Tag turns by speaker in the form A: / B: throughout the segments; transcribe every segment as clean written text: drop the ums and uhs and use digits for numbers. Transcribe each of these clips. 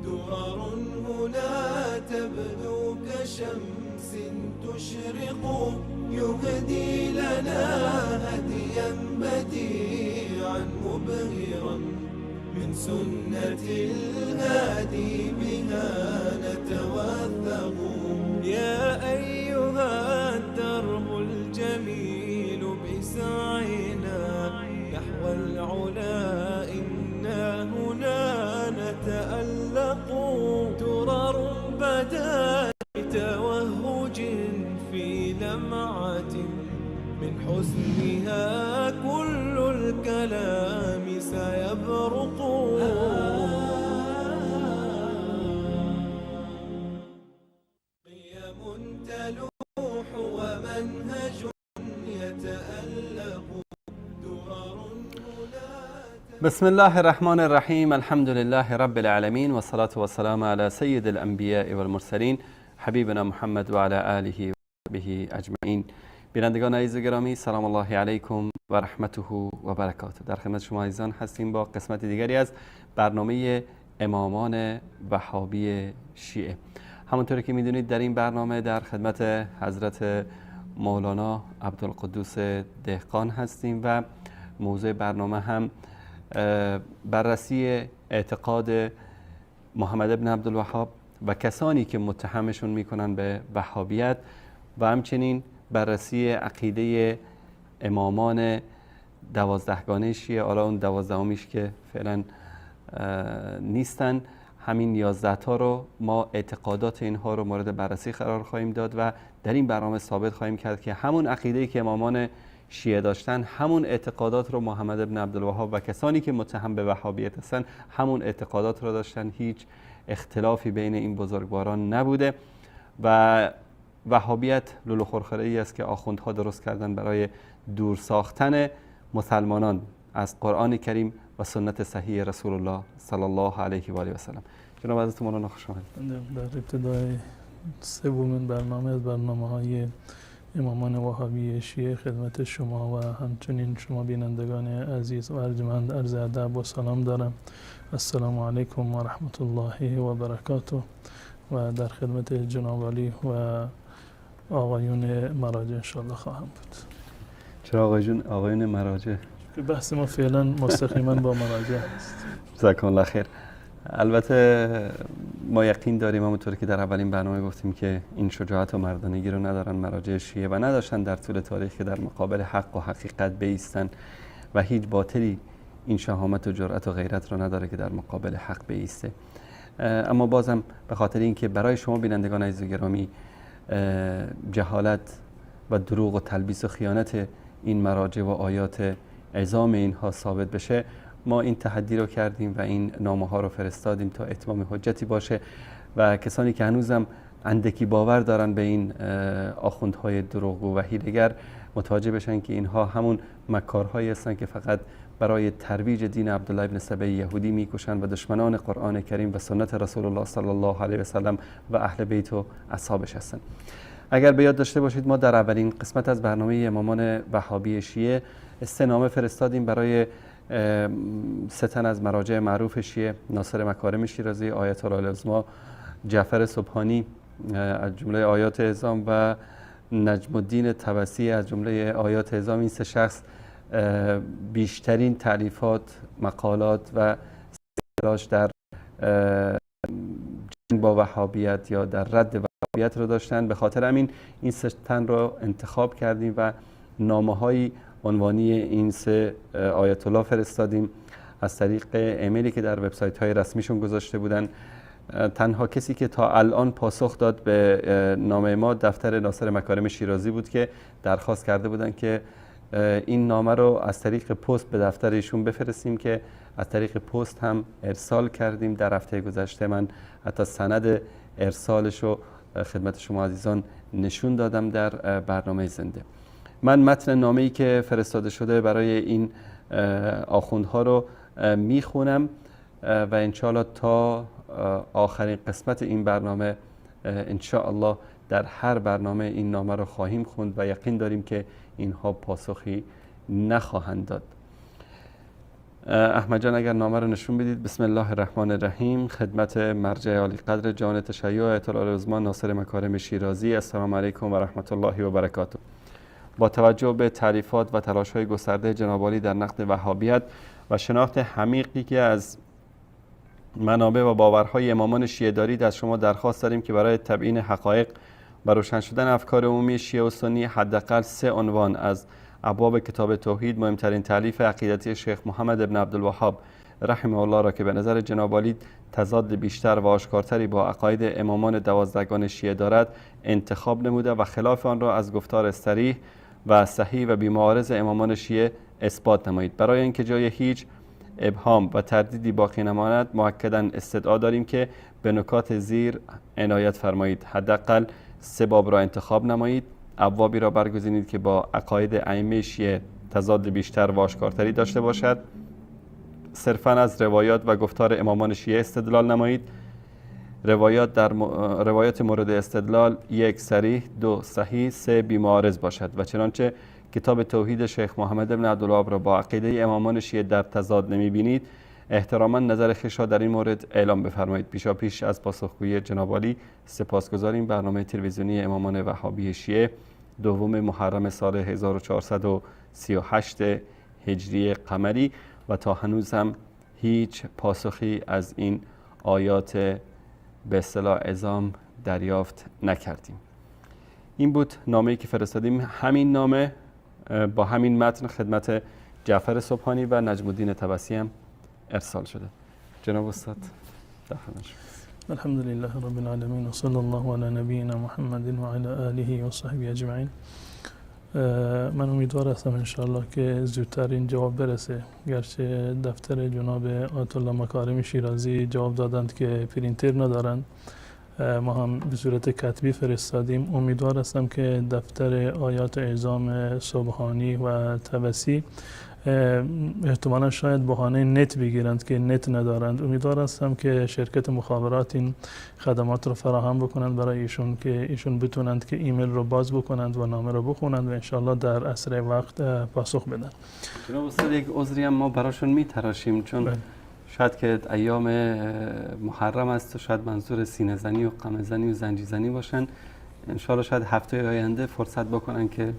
A: درر هنا تبدو كشمس تشرق، يهدي لنا هديا بديعا مبهرا من سنة الهادي بها نتوثق. يا أيها الدرب الجميل بسعينا نحو العلا إنا هنا نتألق. درر بدات بتوهج في لمعة من حسنها كل الكلام سيبرق. قيم تلوح ومنهج يتألق.
B: بسم الله الرحمن الرحیم. الحمد لله رب العالمین و الصلاة و السلام علی سید الانبیاء و المرسلین حبیبنا محمد و علی آله و صحبه اجمعین. بینندگان عزیز و گرامی، سلام الله علیکم و رحمته و برکاته. در خدمت شما عزیزان هستیم با قسمت دیگری از برنامه امامان وهابی شیعه. همونطوری که میدونید در این برنامه در خدمت حضرت مولانا عبدالقدوس دهقان هستیم و موضوع برنامه هم بررسی اعتقاد محمد ابن عبدالوهاب و کسانی که متهمشون میکنن به وهابیت و همچنین بررسی عقیده امامان 12گانه شیعه. حالا اون 12میش که فعلا نیستن، همین 11 تا رو ما اعتقادات اینها رو مورد بررسی قرار خواهیم داد و در این برنامه ثابت خواهیم کرد که همون عقیده‌ای که امامان شیعه داشتن، همون اعتقادات رو محمد ابن عبدالوهاب و کسانی که متهم به وهابیت هستن همون اعتقادات رو داشتن. هیچ اختلافی بین این بزرگواران نبوده و وهابیت لولو خرخره‌ای است که آخوندها درست کردن برای دور ساختن مسلمانان از قرآن کریم و سنت صحیح رسول الله صلی الله علیه و آله و سلم. جناب حضرت مولانا خوش آمدید.
C: در ابتدای سومین برنامه از برنامه‌های امامان وهابی شیعه خدمت شما و همچنین شما بینندگان عزیز و ارجمند عرض ادب و سلام دارم. السلام علیکم و رحمت الله و برکاته. و در خدمت جناب علی و آقایون مراجع انشاءالله خواهم بود.
B: چرا آقایون مراجع؟
C: بحث ما فعلا مستقیما با مراجع است.
B: جزاکم الله خیر. البته ما یقین داریم، همونطور که در اولین برنامه گفتیم، که این شجاعت و مردانگی رو ندارن مراجع شیعه و نداشتن در طول تاریخ که در مقابل حق و حقیقت بایستن و هیچ باطلی این شهامت و جرأت و غیرت رو نداره که در مقابل حق بایسته. اما بازم به خاطر اینکه برای شما بینندگان عزیز و گرامی جهالت و دروغ و تلبیس و خیانت این مراجع و آیات عظام اینها ثابت بشه، ما این تحدی رو کردیم و این نامه ها رو فرستادیم تا اتمام حجتی باشه و کسانی که هنوزم اندکی باور دارن به این آخوندهای دروغگو و حیله‌گر متوجه بشن که اینها همون مکارهایی هستن که فقط برای ترویج دین عبدالله ابن سبع یهودی میکشن و دشمنان قرآن کریم و سنت رسول الله صلی الله علیه و سلم و اهل بیت و اصحابش هستن. اگر به یاد داشته باشید ما در اولین قسمت از برنامه امامان وهابی شیعه 3 نامه فرستادیم برای 3 تن از مراجع معروف شیعه: ناصر مکارم شیرازی، آیت الله العظما جعفر سبحانی از جمله آیات اعظام و نجم الدین طبسی از جمله آیات اعظام. این 3 شخص بیشترین تالیفات، مقالات و تلاش در جنگ با وهابیت یا در رد وهابیت رو داشتن. به خاطر همین این 3 تن رو انتخاب کردیم و نامه‌های عنوانی این 3 آیت الله فرستادیم از طریق ایمیلی که در وبسایت‌های رسمیشون گذاشته بودن. تنها کسی که تا الان پاسخ داد به نامه ما دفتر ناصر مکارم شیرازی بود که درخواست کرده بودن که این نامه رو از طریق پست به دفتر ایشون بفرستیم که از طریق پست هم ارسال کردیم. در هفته گذشته من حتی سند ارسالش رو خدمت شما عزیزان نشون دادم در برنامه زنده. من متن نامه‌ای که فرستاده شده برای این آخوندها رو میخونم و انشاءالله تا آخرین قسمت این برنامه انشاءالله در هر برنامه این نامه رو خواهیم خوند و یقین داریم که اینها پاسخی نخواهند داد. احمد جان اگر نامه رو نشون بدید. بسم الله الرحمن الرحیم. خدمت مرجع عالی قدر جان تشیع آیت العظما ناصر مکارم شیرازی. السلام علیکم و رحمت الله و برکاته. با توجه به تعریفات و تلاش‌های گسترده جناب عالی در نقد وهابیت و شناخت عمیقی که از منابع و باورهای امامان شیعه دارید، از شما درخواست داریم که برای تبیین حقایق و روشن شدن افکار عمومی شیعه و سنی حداقل 3 عنوان از ابواب کتاب توحید، مهمترین تالیف عقیدتی شیخ محمد ابن عبدالوهاب رحمه الله را که به نظر جناب عالی تضاد بیشتر و آشکارتری با عقاید امامان 12گان شیعه دارد انتخاب نموده و خلاف آن را از گفتار صریح و صحیح و بی‌معارض امامان شیعه اثبات نمایید. برای اینکه جای هیچ ابهام و تردیدی باقی نماند، مؤکداً استدعا داریم که به نکات زیر عنایت فرمایید. حداقل 3 باب را انتخاب نمایید. ابوابی را برگزینید که با عقاید ائمه شیعه تضاد بیشتر و آشکارتری داشته باشد. صرفاً از روایات و گفتار امامان شیعه استدلال نمایید. روایات مورد استدلال 1 صریح، 2 صحیح، 3 بی‌معارض باشد و چنانچه کتاب توحید شیخ محمد ابن عبدالوهاب را با عقیده امامان شیعه در تضاد نمی‌بینید، احتراما نظر خویش را در این مورد اعلام بفرمایید. پیشاپیش از پاسخگویی جناب عالی سپاسگزاریم. برنامه تلویزیونی امامان وهابی شیعه 2 محرم سال 1438 هجری قمری و تا هنوز هم هیچ پاسخی از این آیات به اصطلاح عظام دریافت نکردیم. این بود نامه‌ای که فرستادیم. همین نامه با همین متن خدمت جعفر سبحانی و نجم الدین طبسی هم ارسال شده. جناب استاد داخلش.
C: الحمد لله رب العالمین و صلی الله علی نبینا محمد و علی آله و صحبه اجمعین. من امیدوار هستم انشاءالله که زودتر این جواب برسه، گرچه دفتر جناب آیت الله مکارم شیرازی جواب دادند که پرینتر ندارند، ما هم به صورت کتبی فرستادیم. امیدوار هستم که دفتر آیات اعظام سبحانی و طبسی احتمالا شاید بهانه نت بگیرند که نت ندارند. امیدوار هستم که شرکت مخابرات این خدمات رو فراهم بکنند برای ایشون که ایشون بتونند که ایمیل رو باز بکنند و نامه رو بخونند و انشالله در اسرع وقت پاسخ بدن.
B: جناب استاد یک عذری هم ما براشون میتراشیم، چون شاید که ایام محرم است و شاید منظور سینه زنی و قمه زنی و زنجی زنی باشن. انشالله شاید هفته آینده فرصت بکنن که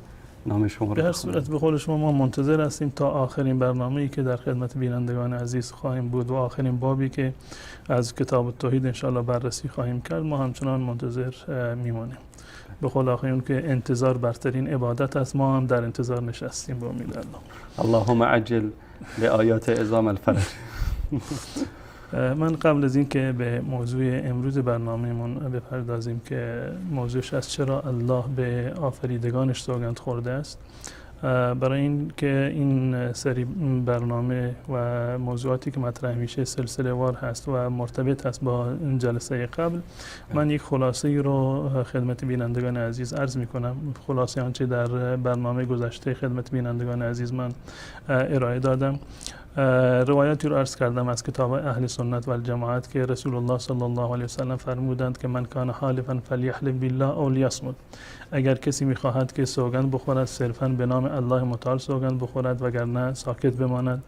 B: نام شما رو
C: به هر صورت به قول شما ما منتظر هستیم تا آخرین برنامه‌ای که در خدمت بینندگان عزیز خواهیم بود و آخرین بابی که از کتاب التوحید انشالله بررسی خواهیم کرد. ما همچنان منتظر میمانیم. به قول آخرین که انتظار برترین عبادت است، ما هم در انتظار نشستیم به امید الله.
B: اللهم عجل لآیات عظام الفرج.
C: من قبل از این که به موضوع امروز برنامه‌مون بپردازیم که موضوعش از چرا الله به آفریدگانش سوگند خورده است، برای این که این سری برنامه و موضوعاتی که مطرح میشه سلسله وار هست و مرتبط هست با جلسه قبل، من یک خلاصه رو خدمت بینندگان عزیز عرض میکنم. خلاصه آنچه در برنامه گذشته خدمت بینندگان عزیز من ارائه دادم. روایاتی رو عرض کردم از کتاب اهل سنت و الجماعت که رسول الله صلی الله علیه وسلم فرمودند که من کان حالفا فلیحلف بالله او لیصمت. اگر کسی میخواهد که سوگند بخورد صرفا به نام الله متعال سوگند بخورد وگرنه ساکت بماند.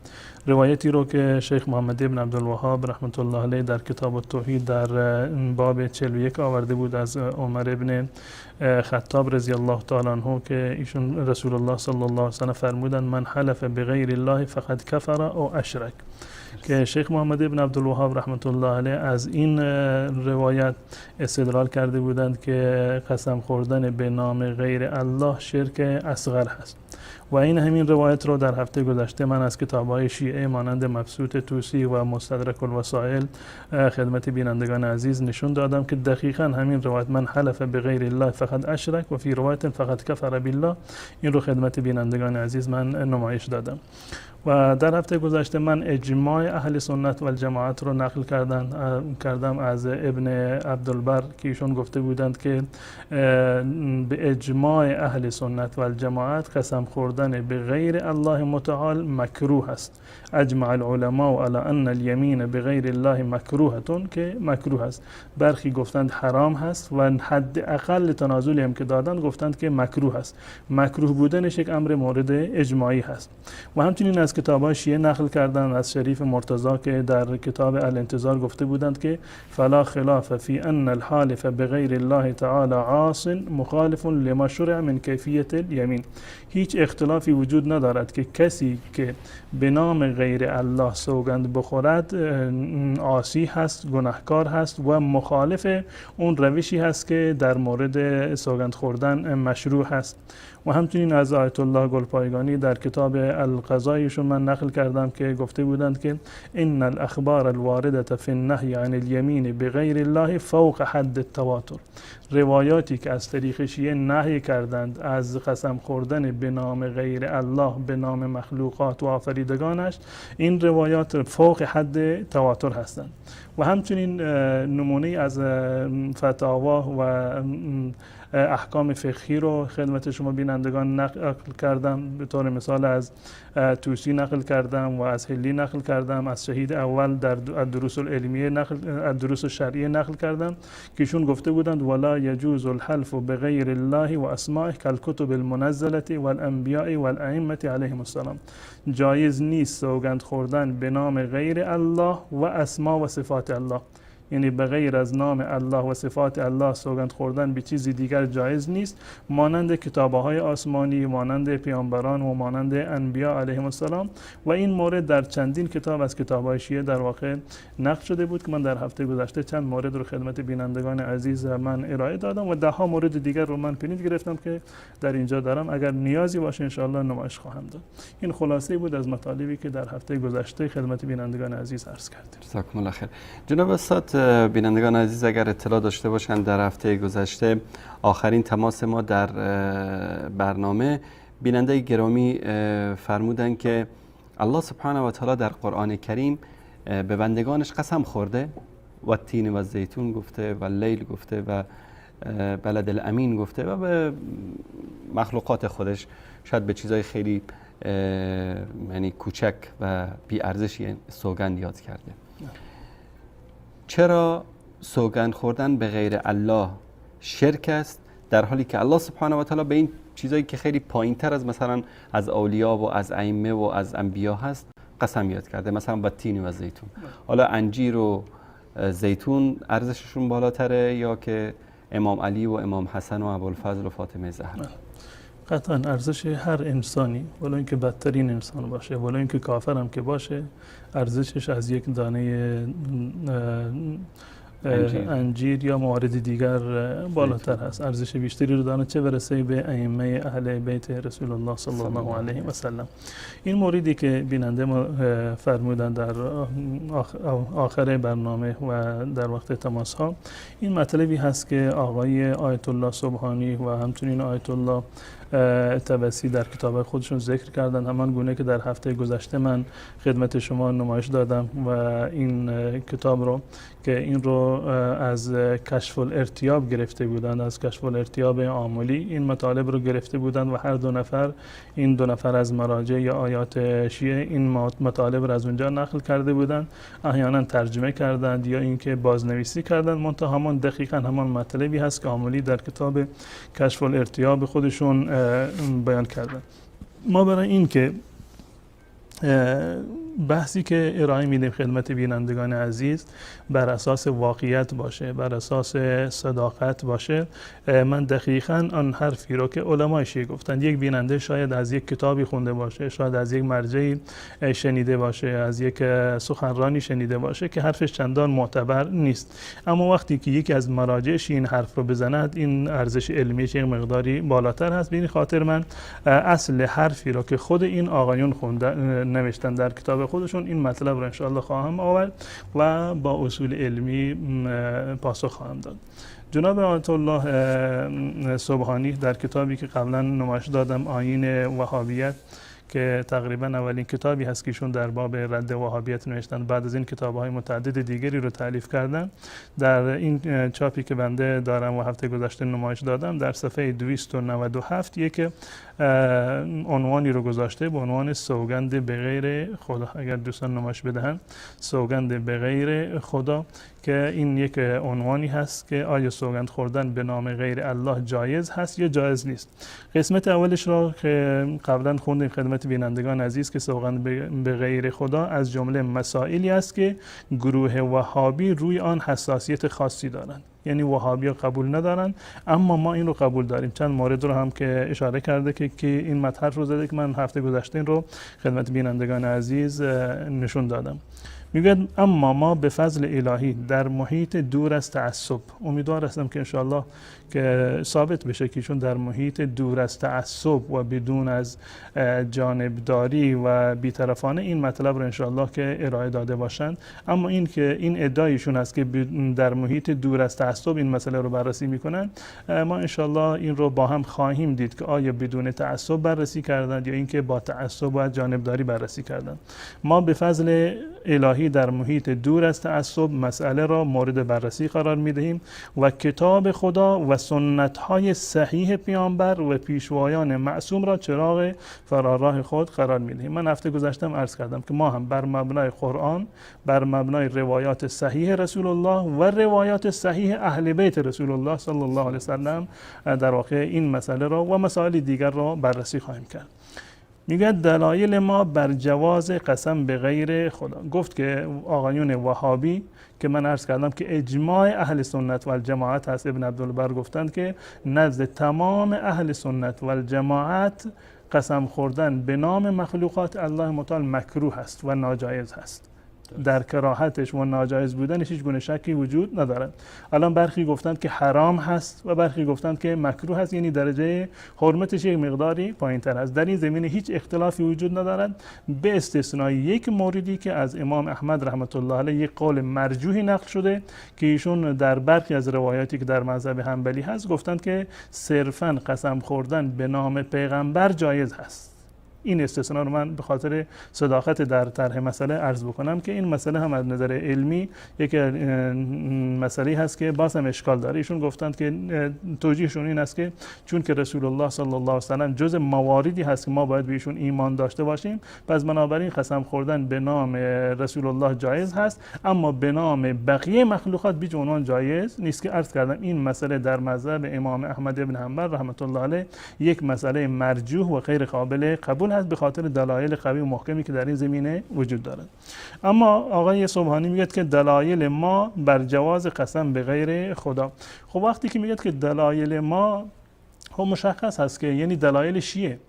C: روایتی رو که شیخ محمد ابن عبدالوهاب رحمت الله علیه در کتاب التوحید در باب 41 آورده بود از عمر ابن خطاب رضی الله تعالی عنه که ایشون رسول الله صلی الله علیه وسلم فرمودند من حلف بغیر الله فقد کفر او اشرک، که شیخ محمد ابن عبدالوهاب رحمت الله علیه از این روایت استدلال کرده بودند که قسم خوردن به نام غیر الله شرک اصغر هست. و این همین روایت رو در هفته گذشته من از کتاب‌های شیعه مانند مبسوط طوسی و مستدرک الوسائل خدمت بینندگان عزیز نشون دادم که دقیقاً همین روایت من حلف بغیر الله فقط اشرک و فی روایت فقط کفر بالله، این رو خدمت بینندگان عزیز من نمایش دادم. و در هفته گذشته من اجماع اهل سنت و الجماعت رو نقل کردم از ابن عبدالبر که ایشون گفته بودند که به اجماع اهل سنت و الجماعت قسم خوردن خوردن به غیر الله متعال مکروه است. اجمع العلماء علی ان الیمین بغیر الله مکروهتون، که مکروه است. برخی گفتند حرام هست و حد اقل تنازلی هم که دادند گفتند که مکروه است. مکروه بودنش یک امر مورد اجماعی هست. و همچنین از کتاب‌های شیعه نقل کردند از شریف مرتضی که در کتاب الانتظار گفته بودند که فلا خلاف فی ان الحالف بغیر الله تعالی عاص مخالف لما شرع من کیفیت الیمین. هیچ اختلافی وجود ندارد که کسی که به نام غیر الله سوگند بخورد عاصی هست، گناهکار هست و مخالف اون روشی هست که در مورد سوگند خوردن مشروع هست. و همچنین از آیت الله گلپایگانی در کتاب القضایشون من نقل کردم که گفته بودند که ان الاخبار الوارده فی النهی عن الیمین بغیر الله فوق حد التواتر. روایاتی که از طریق شیعه نهی کردند از قسم خوردن به نام غیر الله به نام مخلوقات و آفریدگانش، این روایات فوق حد تواتر هستند. و همچنین نمونه از فتاوا و احکام فقهی رو خدمت شما بینندگان نقل کردم. به طور مثال از توسی نقل کردم و از هلی نقل کردم، از شهید اول در الدروس العلمیه الدروس الشرعیه نقل کردم که ایشون گفته بودند ولا یجوز الحلف بغیر الله و اسمائه کالکتب المنزله والانبیاء والائمه علیهم السلام. جایز نیست سوگند خوردن به نام غیر الله و اسما و صفات الله، یعنی به غیر از نام الله و صفات الله سوگند خوردن به چیزی دیگر جایز نیست، مانند کتاب‌های آسمانی، مانند پیامبران و مانند انبیا علیهم السلام. و این مورد در چندین کتاب از کتاب‌های شیعه در واقع نقل شده بود که من در هفته گذشته چند مورد رو خدمت بینندگان عزیز من ارائه دادم و 10 مورد دیگر رو من پرینت گرفتم که در اینجا دارم، اگر نیازی باشه ان شاء الله نمایش خواهم داد. این خلاصه بود از مطالبی که در هفته گذشته خدمت بینندگان عزیز عرض کردم.
B: جزاکم الله خیر. جناب استاد، بینندگان عزیز اگر اطلاع داشته باشند در هفته گذشته آخرین تماس ما در برنامه، بیننده گرامی فرمودند که الله سبحانه و تعالی در قرآن کریم به بندگانش قسم خورده و تین و زیتون گفته و لیل گفته و بلد الامین گفته و به مخلوقات خودش شاید به چیزای خیلی یعنی کوچک و بی ارزشی سوگند یاد کرده. چرا سوگند خوردن به غیر الله شرک است در حالی که الله سبحانه و تعالی به این چیزایی که خیلی پایین‌تر از مثلا از اولیا و از ائمه و از انبیا هست قسم یاد کرده، مثلا با تین و زیتون؟ حالا انجیر و زیتون ارزششون بالاتره یا که امام علی و امام حسن و ابوالفضل و فاطمه زهرا؟
C: قطعا ارزش هر انسانی، ولو اینکه بدترین انسان باشه، ولو اینکه کافر هم که باشه، ارزشش از یک دانه انجیر یا موارد دیگر بالاتر هست. ارزش بیشتری رو داره، چه برسه به ائمه اهل بیت رسول الله صلی الله علیه و سلم. این موردی که بیننده ما فرمودن در آخر برنامه و در وقت تماس ها، این مطلبی هست که آقای آیت الله سبحانی و همچنین آیت الله طبسی در کتاب خودشون ذکر کردن، همان گونه که در هفته گذشته من خدمت شما نمایش دادم و این کتاب رو که این رو از کشف الارتیاب گرفته بودند، از کشف الارتیاب آملی این مطالب رو گرفته بودند و هر این دو نفر از مراجع یا آیات شیعه این مطالب رو از اونجا نقل کرده بودند، احیانا ترجمه کردند یا اینکه بازنویسی کردند، منتها همان دقیقاً همان مطلبی هست که آملی در کتاب کشف الارتیاب خودشون بیان کردن. ما برای این که بحثی که ارائه میدیم خدمت بینندگان عزیز بر اساس واقعیت باشه، بر اساس صداقت باشه، من دقیقاً آن حرفی رو که علمای شیعه گفتند، یک بیننده شاید از یک کتابی خونده باشه، شاید از یک مرجعی شنیده باشه، از یک سخنرانی شنیده باشه که حرفش چندان معتبر نیست، اما وقتی که یکی از مراجعش این حرف رو بزند، این ارزش علمیش یک مقداری بالاتر هست. به این خاطر من اصل حرفی رو که خود این آقایون نوشتن در کتاب خودشون، این مطلب رو انشاءالله خواهم آورد و با اصول علمی پاسخ خواهم داد. جناب آیت الله سبحانی در کتابی که قبلا نمایش دادم، آیین وهابیت، که تقریبا اولین کتابی هست که ایشون در باب رد وهابیت نوشتن. بعد از این کتاب‌های متعدد دیگری رو تالیف کردن. در این چاپی که بنده دارم و هفته گذشته نمایش دادم، در صفحه 297 یک عنوانی رو گذاشته به عنوان سوگند به غیر خدا. اگر دوستان نمایش بدهن، سوگند به غیر خدا، که این یک عنوانی هست که آیا سوگند خوردن به نام غیر الله جایز هست یا جایز نیست. قسمت اولش را که قبلا خوندیم خدمت بینندگان عزیز که سوگند به غیر خدا از جمله مسائلی است که گروه وهابی روی آن حساسیت خاصی دارند. یعنی وهابی ها قبول ندارن، اما ما این رو قبول داریم. چند مورد رو هم که اشاره کرده که این مطلب رو زده که من هفته گذشته این رو خدمت بینندگان عزیز نشون دادم. میگه اما ما به فضل الهی در محیط دور از تعصب، امیدوار هستم که انشاءالله که ثابت بشه که ایشون در محیط دور از تعصب و بدون از جانبداری و بی‌طرفانه این مطلب رو انشاءالله که ارائه داده باشند. اما این که این ادعایشون هست که در محیط دور از تعصب این مسئله رو بررسی میکنن، ما انشاءالله این رو با هم خواهیم دید که آیا بدون تعصب بررسی کردند یا اینکه با تعصب و جانبداری بررسی کردند. ما به فضل الهی در محیط دور از تعصب مسئله را مورد بررسی قرار میدهیم و کتاب خدا و سنت‌های صحیح پیامبر و پیشوایان معصوم را چراغ فراراه خود قرار میدهیم. من هفته گذشتم عرض کردم که ما هم بر مبنای قرآن، بر مبنای روایات صحیح رسول الله و روایات صحیح اهل بیت رسول الله صلی الله علیه وسلم در واقع این مسئله را و مسائل دیگر را بررسی خواهیم کرد. میگه دلایل ما بر جواز قسم به غیر خدا. گفت که آقایون وهابی که من عرض کردم که اجماع اهل سنت و الجماعت هست، ابن عبدالبر گفتند که نزد تمام اهل سنت و الجماعت قسم خوردن به نام مخلوقات الله متعال مکروه است و ناجایز هست. در کراهتش و ناجایز بودنش هیچ گونه شکی وجود ندارد. الان برخی گفتند که حرام هست و برخی گفتند که مکروه هست، یعنی درجه حرمتش یک مقداری پایین‌تر است. در این زمینه هیچ اختلافی وجود ندارد به استثنای یک موردی که از امام احمد رحمت الله علیه یک قول مرجوحی نقل شده که ایشون در برخی از روایاتی که در مذهب حنبلی هست گفتند که صرفاً قسم خوردن به نام پیغمبر جایز هست. این استثناء رو من به خاطر صداقت در طرح مسئله عرض بکنم که این مسئله هم از نظر علمی یک مسئله هست که باز هم اشکال داره. ایشون گفتند که توجیهشون این است که چون که رسول الله صلی الله علیه و سلم جز مواردی هست که ما باید به ایشون ایمان داشته باشیم، پس بنابراین قسم خوردن به نام رسول الله جایز هست، اما به نام بقیه مخلوقات بیج عنوان جایز نیست. که عرض کردم این مسئله در مذهب امام احمد ابن حنبل رحمت الله علیه یک مسئله مرجوح و غیر قابل قبول هست به خاطر دلایل قوی و محکمی که در این زمینه وجود دارد. اما آقای سبحانی میگه که دلایل ما بر جواز قسم به غیر خدا. خب وقتی که میگه که دلایل ما، خب مشخص هست که یعنی دلایل چیه؟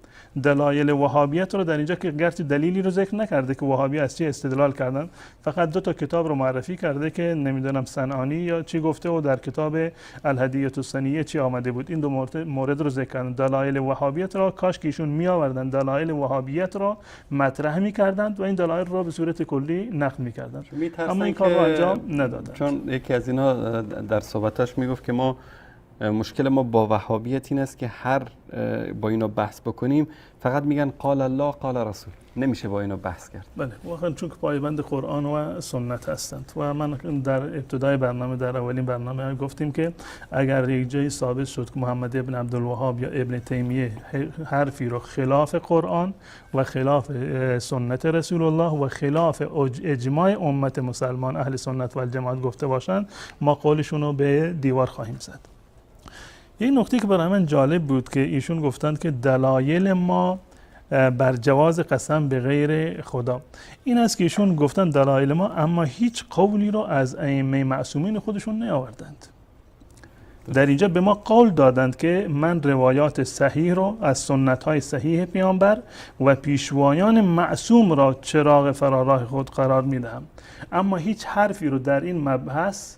C: دلایل وهابیت رو در اینجا که گرچه دلیلی رو ذکر نکرده که وهابی از چی استدلال کردن، فقط دو تا کتاب رو معرفی کرده که نمیدونم صنعانی یا چی گفته و در کتاب الهدیه السنیه چی آمده بود. این دو مورد رو ذکر کردن. دلایل وهابیت را کاش که ایشون می آوردن دلایل وهابیت را مطرح می‌کردند و این دلایل رو به صورت کلی نقل می‌کردند، اما این کار رو انجام ندادند.
B: چون یکی از اینا در صحبتاش میگفت که ما مشکل ما با وهابیت این است که هر با اینا بحث بکنیم فقط میگن قال الله قال رسول، نمیشه با اینا بحث کرد.
C: بله، واقعا چون که پایبند قرآن و سنت هستند و من در ابتدای برنامه در اولین برنامه گفتیم که اگر یک جایی ثابت شد که محمد ابن عبدالوهاب یا ابن تیمیه حرفی رو خلاف قرآن و خلاف سنت رسول الله و خلاف اجماع امت مسلمان اهل سنت و الجماعت گفته باشند، ما قولشون رو به دیوار خواهیم زد. یک نکته که برای من جالب بود که ایشون گفتند که دلایل ما بر جواز قسم به غیر خدا این است که ایشون گفتند دلایل ما، اما هیچ قولی رو از ائمه معصومین خودشون نیاوردند. در اینجا به ما قول دادند که من روایات صحیح رو از سنت‌های صحیح پیامبر و پیشوایان معصوم را چراغ فراراه خود قرار میدهم، اما هیچ حرفی رو در این مبحث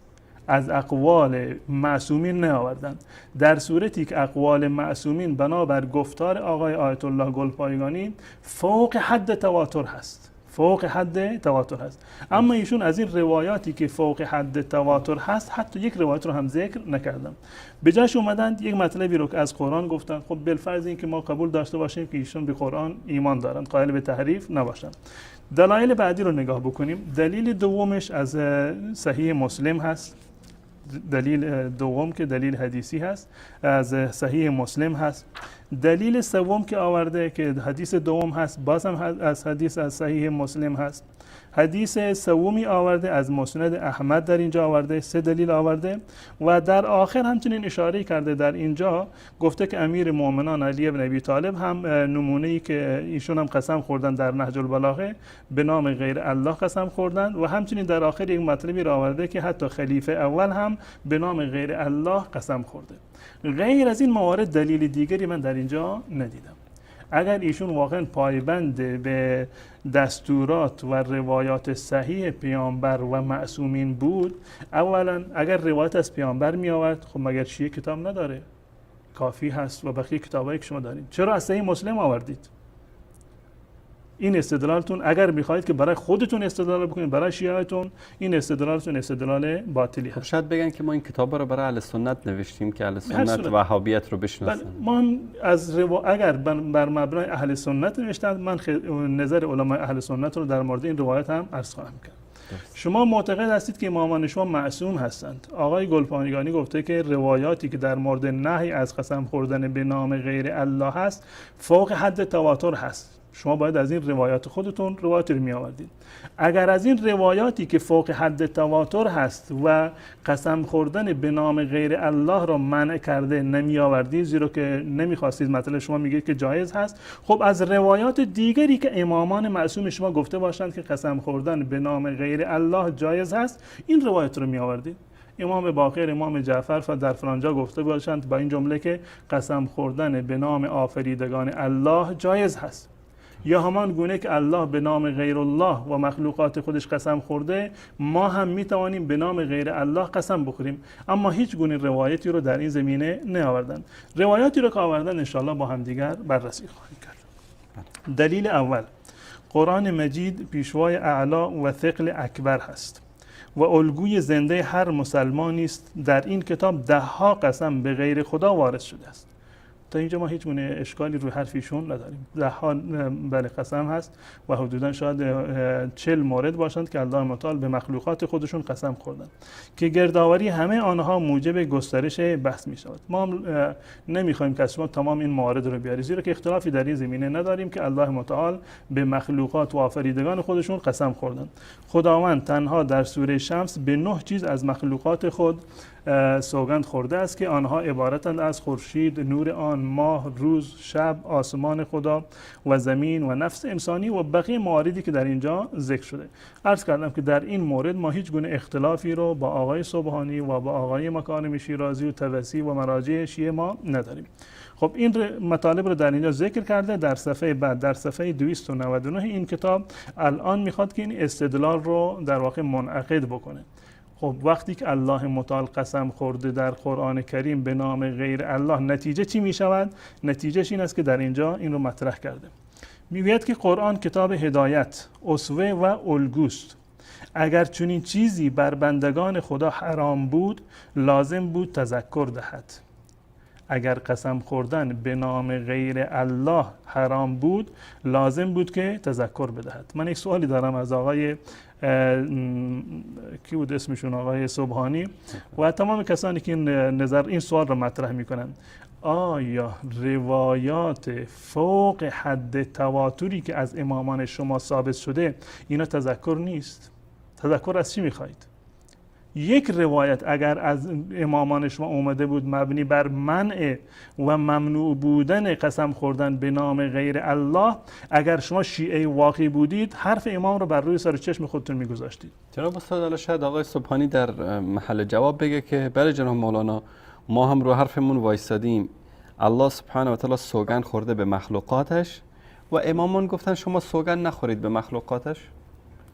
C: از اقوال معصومین نیاوردند، در صورتی که اقوال معصومین بنابر گفتار آقای آیت الله گلپایگانی فوق حد تواتر هست. فوق حد تواتر هست. اما ایشون از این روایاتی که فوق حد تواتر هست حتی یک روایت رو هم ذکر نکردم. به جاش اومدند یک مطلبی رو که از قرآن گفتن. خب بالفرض این که ما قبول داشته باشیم که ایشون به قرآن ایمان دارند، قائل به تحریف نباشند. دلایل بعدی رو نگاه بکنیم. دلیل دومش از صحیح مسلم هست. دلیل دوم که دلیل حدیثی هست از صحیح مسلم هست. دلیل سوم که آورده که حدیث دوم هست بازم از حدیث از صحیح مسلم هست. حدیث سومی آورده از مسند احمد در اینجا آورده، 3 دلیل آورده و در آخر همچنین اشاره کرده در اینجا گفته که امیر مومنان علی بن ابی طالب هم نمونه‌ای که ایشون هم قسم خوردن در نهج البلاغه به نام غیر الله قسم خوردن و همچنین در آخر یک مطلبی را آورده که حتی خلیفه اول هم به نام غیر الله قسم خورده. غیر از این موارد دلیل دیگری من در اینجا ندیدم. اگر ایشون واقعا پایبند به دستورات و روایات صحیح پیامبر و معصومین بود، اولا اگر روایت از پیامبر می آورد، خب مگر شیعه کتاب نداره؟ کافی هست و بقیه کتابایی که شما دارید چرا از صحیح مسلم آوردید؟ این استدلالتون اگر میخواهید که برای خودتون استدلال بکنید برای شیعهتون، این استدلالتون استدلال باطلی هست.
B: شاید بگن که ما این کتاب رو برای اهل سنت نوشتیم که اهل سنت وهابیت رو بشناسن.
C: ما از اگر بر مبنای اهل سنت نوشتند، من نظر علمای اهل سنت رو در مورد این روایت هم عرض خواهم کرد. شما معتقد هستید که امامان شما معصوم هستند. آقای گلپایگانی گفته که روایاتی که در مورد نهی از قسم خوردن به نام غیر الله هست فوق حد تواتر هست. شما باید از این روایات خودتون روایت رو می آوردید. اگر از این روایاتی که فوق حد تواتر هست و قسم خوردن به نام غیر الله را منع کرده نمی آوردید، زیرا که نمیخواستید مطلب شما میگید که جایز هست، خب از روایات دیگری که امامان معصوم شما گفته باشند که قسم خوردن به نام غیر الله جایز هست، این روایت رو می آوردید. امام باقر، امام جعفر در فلانجا گفته باشند با این جمله که قسم خوردن به نام آفریدگان الله جایز هست. یا همان گونه که الله به نام غیر الله و مخلوقات خودش قسم خورده، ما هم میتوانیم به نام غیر الله قسم بخوریم. اما هیچ گونه روایتی رو در این زمینه نیاوردن. روایاتی رو که آوردن انشاءالله با هم دیگر بررسی خواهیم کرد. دلیل اول، قرآن مجید پیشوای اعلا و ثقل اکبر هست و الگوی زنده هر مسلمانی است. در این کتاب 10 قسم به غیر خدا وارد شده است. تا اینجا ما هیچ گونه اشکالی روی حرفیشون نداریم. 10 بله قسم هست و حدودا شاید 40 مورد باشند که الله متعال به مخلوقات خودشون قسم خوردن که گردآوری همه آنها موجب گسترش بحث می شود. ما نمیخوایم که شما تمام این موارد رو بیارید، زیرا که اختلافی در این زمینه نداریم که الله متعال به مخلوقات و آفریدگان خودشون قسم خوردن. خداوند تنها در سوره شمس به 9 چیز از مخلوقات خود سوگند خورده است که آنها عبارتند از خورشید، نور آن، ماه، روز، شب، آسمان خدا و زمین و نفس انسانی و بقیه مواردی که در اینجا ذکر شده. عرض کردم که در این مورد ما هیچ گونه اختلافی رو با آقای سبحانی و با آقای مکارم شیرازی و طبسی و مراجع شیعه ما نداریم. خب این مطالب رو در اینجا ذکر کرده. در صفحه بعد، در صفحه 299 این کتاب الان میخواد که این استدلال رو در واقع منعقد بکنه. خب وقتی که الله متعال قسم خورده در قرآن کریم به نام غیر الله، نتیجه چی می شود؟ نتیجهش این است که در اینجا این رو مطرح کرده. میگوید که قرآن کتاب هدایت، اسوه و الگوست. اگر چنین چیزی بر بندگان خدا حرام بود، لازم بود تذکر دهد. اگر قسم خوردن به نام غیر الله حرام بود، لازم بود که تذکر بدهد. من یک سوالی دارم از آقای کی بود اسمشون، آقای سبحانی و تمام کسانی که این سوال رو مطرح میکنن، آیا روایات فوق حد تواتری که از امامان شما ثابت شده اینا تذکر نیست؟ تذکر از چی میخواید؟ یک روایت اگر از امامان شما اومده بود مبنی بر منع و ممنوع بودن قسم خوردن به نام غیر الله، اگر شما شیعه واقعی بودید حرف امام رو بر روی سر چشم خودتون میگذاشتید.
B: جناب استاد، الان شاید آقای سبحانی در محل جواب بگه که بله جناب مولانا، ما هم رو حرفمون وایستادیم. الله سبحانه و تعالی سوگند خورده به مخلوقاتش و امامان گفتن شما سوگند نخورید به مخلوقاتش.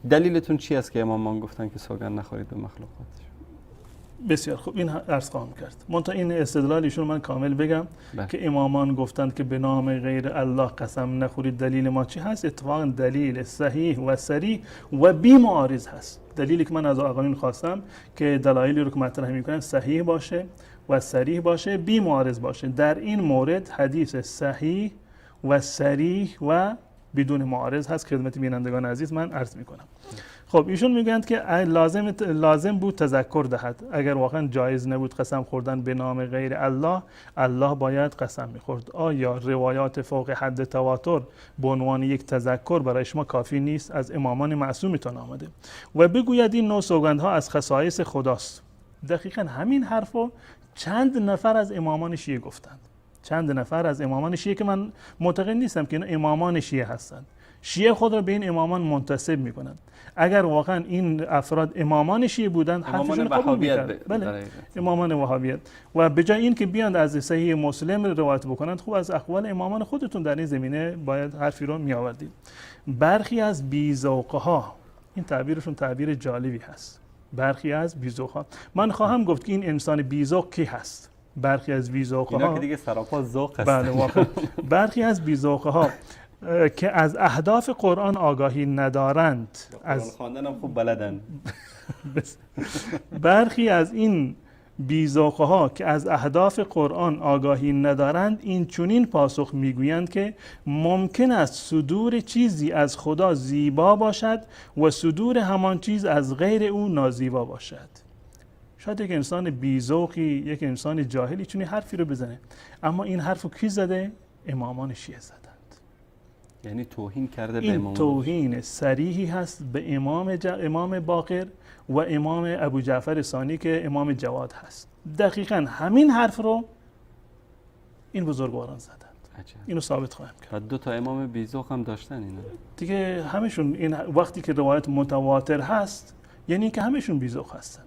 B: دلیلتون چی است که امامان گفتن که سوگند نخورید به مخلوقاتش؟
C: بسیار خوب، این عرض خواهم کرد. منتها این استدلال ایشون من کامل بگم که امامان گفتند که به نام غیر الله قسم نخورید. دلیل ما چی هست؟ اتفاقا دلیل صحیح و صریح و بی معارض هست. دلیلی که من از آقایون خواستم که دلایلی رو که مطرح میکنن صحیح باشه و صریح باشه، بی معارض باشه. در این مورد حدیث صحیح و صریح و بدون معارض هست. خدمت بینندگان عزیز من عرض میکنم. خب ایشون میگویند که لازم بود تذکر دهد. اگر واقعا جایز نبود قسم خوردن به نام غیر الله، الله باید قسم میخورد. آیا روایات فوق حد تواتر به عنوان یک تذکر برای شما کافی نیست؟ از امامان معصومتان آمده و بگوید این نوع سوگندها از خصایص خداست. دقیقا همین حرفو چند نفر از امامان شیعه گفتند. چند نفر از امامان شیعه که من معتقد نیستم که این امامان شیعه هستند. شیعه خود را به این امامان منتسب میکنند. اگر واقعا این افراد امامان شیعه بودند، حرفشون قبول میکرد. بله، امامان وهابیت. و به جای این که بیاند از صحیح مسلم روایت بکنند، خوب از اقوال امامان خودتون در این زمینه باید حرفی رو میآوردید. برخی از بی‌ذوقه ها، این تعبیرشون تعبیر جالبی هست. برخی از بی‌ذوقه ها، من خواهم گفت که این انسان بی‌ذوق کی هست. برخی از بی‌ذوقه ها
B: اینا که دیگه سراپا ذوق هست.
C: بله واقعا. برخی از بی‌ذوقه ها که از اهداف قرآن آگاهی ندارند،
B: از خواندن هم خوب بلدن.
C: برخی از این بی‌ذوقه ها که از اهداف قرآن آگاهی ندارند، این چنین پاسخ میگویند که ممکن است صدور چیزی از خدا زیبا باشد و صدور همان چیز از غیر او نازیبا باشد. شاید یک انسان بی‌ذوقی، یک انسان جاهلی چنین حرفی رو بزنه، اما این حرفو کی زده؟ امامان شیعه زدند.
B: یعنی توهین کرده به
C: این
B: امام.
C: توهین صریحی هست به امام باقر و امام ابو جعفر ثانی که امام جواد هست. دقیقاً همین حرف رو این بزرگواران زدند. اینو ثابت خواهم کرد.
B: دو تا امام بی‌ذوق هم داشتن اینا
C: دیگه. همشون این وقتی که روایت متواتر هست یعنی که همشون بی‌ذوق هستند.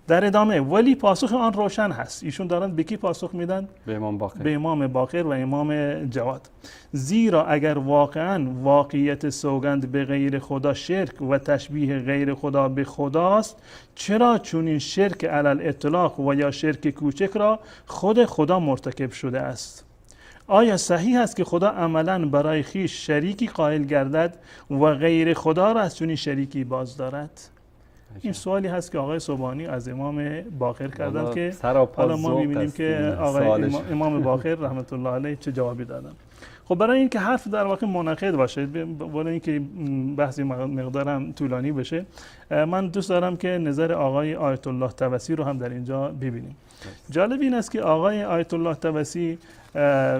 C: در ادامه ولی پاسخ آن روشن هست. ایشون دارن به کی پاسخ میدن؟
B: به امام باقر.
C: به امام باقر و امام جواد. زیرا اگر واقعا واقعیت سوگند به غیر خدا شرک و تشبیه غیر خدا به خداست، چرا چنین شرک علی الاطلاق و یا شرک کوچک را خود خدا مرتکب شده است؟ آیا صحیح است که خدا عملاً برای خیش شریکی قائل گردد و غیر خدا را از چنین شریکی باز دارد؟ این سوالی هست که آقای سبحانی از امام باقر کردن که حالا ما می‌بینیم که آقای امام باقر رحمت الله علیه چه جوابی دادن. خب برای اینکه حرف در واقع منعقد باشه، برای اینکه بحثی مقدارم طولانی بشه، من دوست دارم که نظر آقای آیت الله طبسی رو هم در اینجا ببینیم. جالب این است که آقای آیت الله طبسی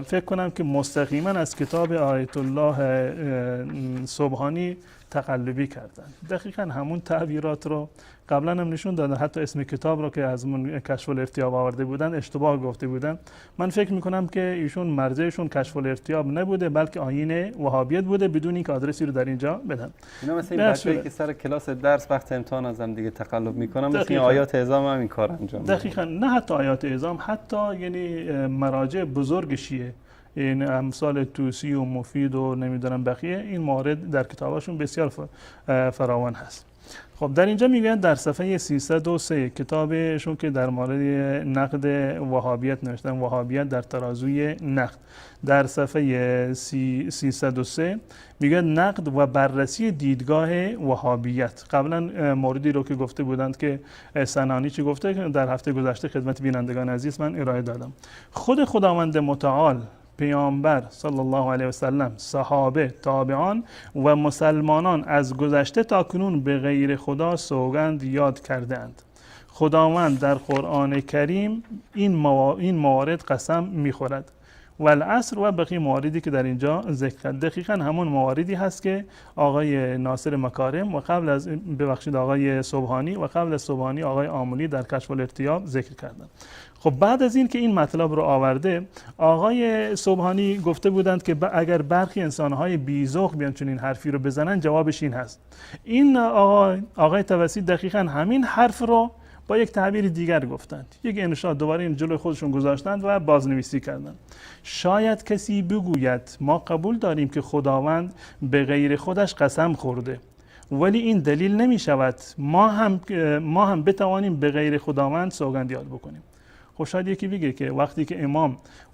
C: فکر کنم که مستقیما از کتاب آیت الله سبحانی تقلبی کردن. دقیقاً همون تعبیرات رو قبلا هم نشون دادن. حتی اسم کتاب رو که از من کشف الارتیاب آورده بودن اشتباه گفته بودن. من فکر میکنم که ایشون مرجعشون کشف الارتیاب نبوده بلکه آیین وهابیت بوده، بدون اینکه آدرسی رو در اینجا بدن.
B: اینا مثل این بچه‌ای که سر کلاس درس وقت امتحان ازم دیگه تقلب میکنم، مثل این آیات اعظام هم این کار انجام میدن.
C: دقیقاً. نه حتی آیات اعظام، حتی یعنی مراجع بزرگ شیعه، این امثال توسی و مفید و نمیدونم بقیه، این موارد در کتاباشون بسیار فراوان هست. خب در اینجا میگن در صفحه 303 کتابشون که در مورد نقد وهابیت نوشتن، وهابیت در ترازوی نقد، در صفحه 303 میگن نقد و بررسی دیدگاه وهابیت. قبلا موردی رو که گفته بودند که سنانی چی گفته، در هفته گذشته خدمت بینندگان عزیز من ارائه دادم. خود خداوند متعال، پیامبر صلی الله علیه و سلم، صحابه، تابعان و مسلمانان از گذشته تا کنون به غیر خدا سوگند یاد کردند. خداوند در قرآن کریم این موارد قسم میخورد. والعصر و بقیه مواردی که در اینجا ذکر کرد دقیقاً همون مواردی هست که آقای ناصر مکارم و قبل از آقای سبحانی و قبل از سبحانی آقای آملی در کشف الارتیاب ذکر کردند. خب بعد از این که این مطلب رو آورده، آقای سبحانی گفته بودند که اگر برخی انسان‌های بی‌ذوق بیان چنین حرفی رو بزنن، جوابش این هست. این آقای طبسی دقیقاً همین حرف رو با یک تعبیر دیگر گفتند، یک انشاء دوباره این جلوی خودشون گذاشتند و بازنویسی کردند. شاید کسی بگوید ما قبول داریم که خداوند به غیر خودش قسم خورده ولی این دلیل نمی شود ما هم بتوانیم به غیر خداوند سوگند یاد بکنیم. خب شاید یکی بگه که